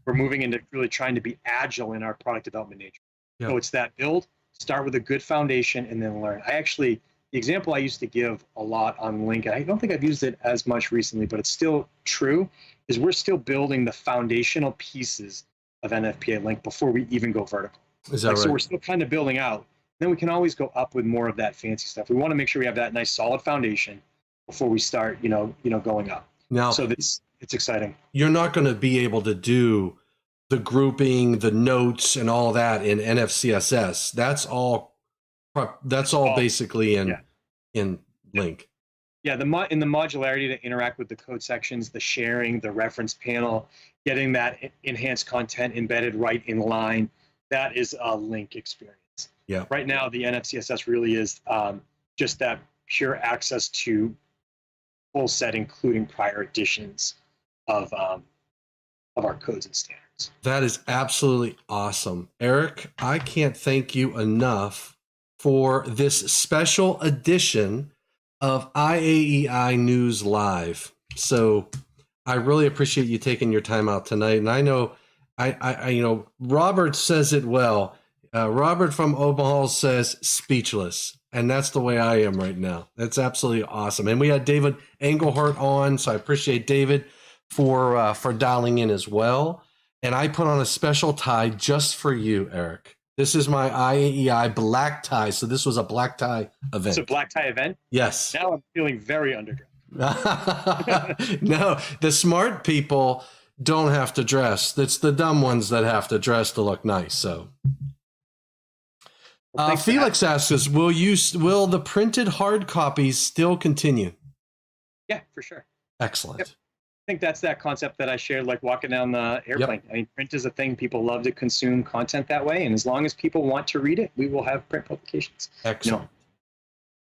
we're moving into really trying to be agile in our product development nature. Yep. So it's that build, start with a good foundation, and then learn. The example I used to give a lot on Link, and I don't think I've used it as much recently, but it's still true, is we're still building the foundational pieces of NFPA Link before we even go vertical. Is that right? So we're still kind of building out. Then we can always go up with more of that fancy stuff. We want to make sure we have that nice solid foundation before we start, going up. Now, so it's exciting. You're not going to be able to do the grouping, the notes, and all that in NFCSS. That's all basically in Link. Yeah, in the modularity to interact with the code sections, the sharing, the reference panel, getting that enhanced content embedded right in line. That is a Link experience. Yeah. Right now, the NFCSS really is just that pure access to full set, including prior editions of our codes and standards. That is absolutely awesome. Erik, I can't thank you enough for this special edition of IAEI News Live. So I really appreciate you taking your time out tonight. And I know, you know, Robert says it well. Robert from Omaha says speechless. And that's the way I am right now. That's absolutely awesome. And we had David Engelhardt on, so I appreciate David for dialing in as well. And I put on a special tie just for you, Erik. This is my IAEI black tie. So this was a black tie event. It's a black tie event? Yes. Now I'm feeling very underdressed. No, the smart people don't have to dress. It's the dumb ones that have to dress to look nice. So Felix asks us, will the printed hard copies still continue? Yeah, for sure. Excellent. Yep. I think that's that concept that I shared, like walking down the airplane. Yep. I mean, print is a thing. People love to consume content that way. And as long as people want to read it, we will have print publications. Excellent. No.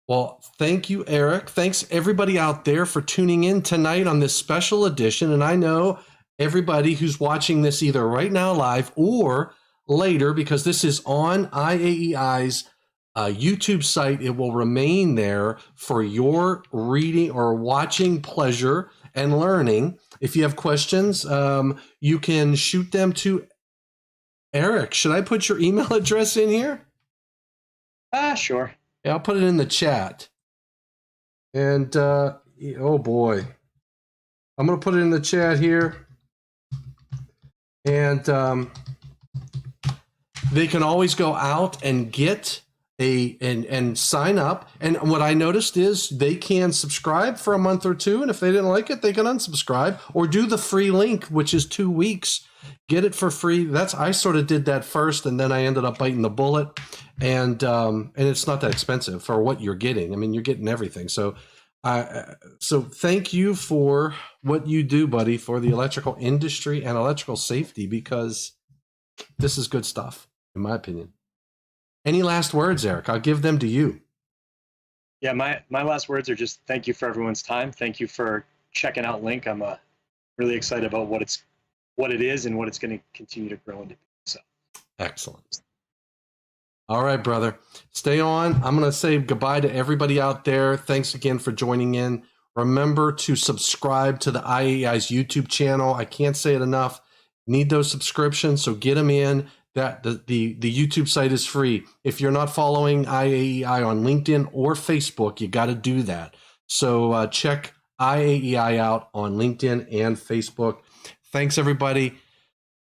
Well, thank you, Erik. Thanks everybody out there for tuning in tonight on this special edition. And I know everybody who's watching this either right now live or later, because this is on IAEI's YouTube site. It will remain there for your reading or watching pleasure and learning. If you have questions, you can shoot them to Erik. Should I put your email address in here? Sure. Yeah, I'll put it in the chat. And oh boy, I'm gonna put it in the chat here. And they can always go out and get and sign up. And what I noticed is they can subscribe for a month or two, and if they didn't like it, they can unsubscribe or do the free link, which is 2 weeks. Get it for free. I sort of did that first, and then I ended up biting the bullet. And it's not that expensive for what you're getting. I mean, you're getting everything. So thank you for what you do, buddy, for the electrical industry and electrical safety, because this is good stuff, in my opinion. Any last words, Erik? I'll give them to you. Yeah, my last words are just thank you for everyone's time. Thank you for checking out Link. I'm really excited about what it is and what it's going to continue to grow into. So excellent. All right, brother. Stay on. I'm going to say goodbye to everybody out there. Thanks again for joining in. Remember to subscribe to the IAEI's YouTube channel. I can't say it enough. Need those subscriptions, so get them in. That the YouTube site is free. If you're not following IAEI on LinkedIn or Facebook, you got to do that. So check IAEI out on LinkedIn and Facebook. Thanks, everybody.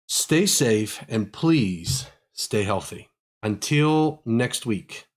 Stay safe and please stay healthy. Until next week.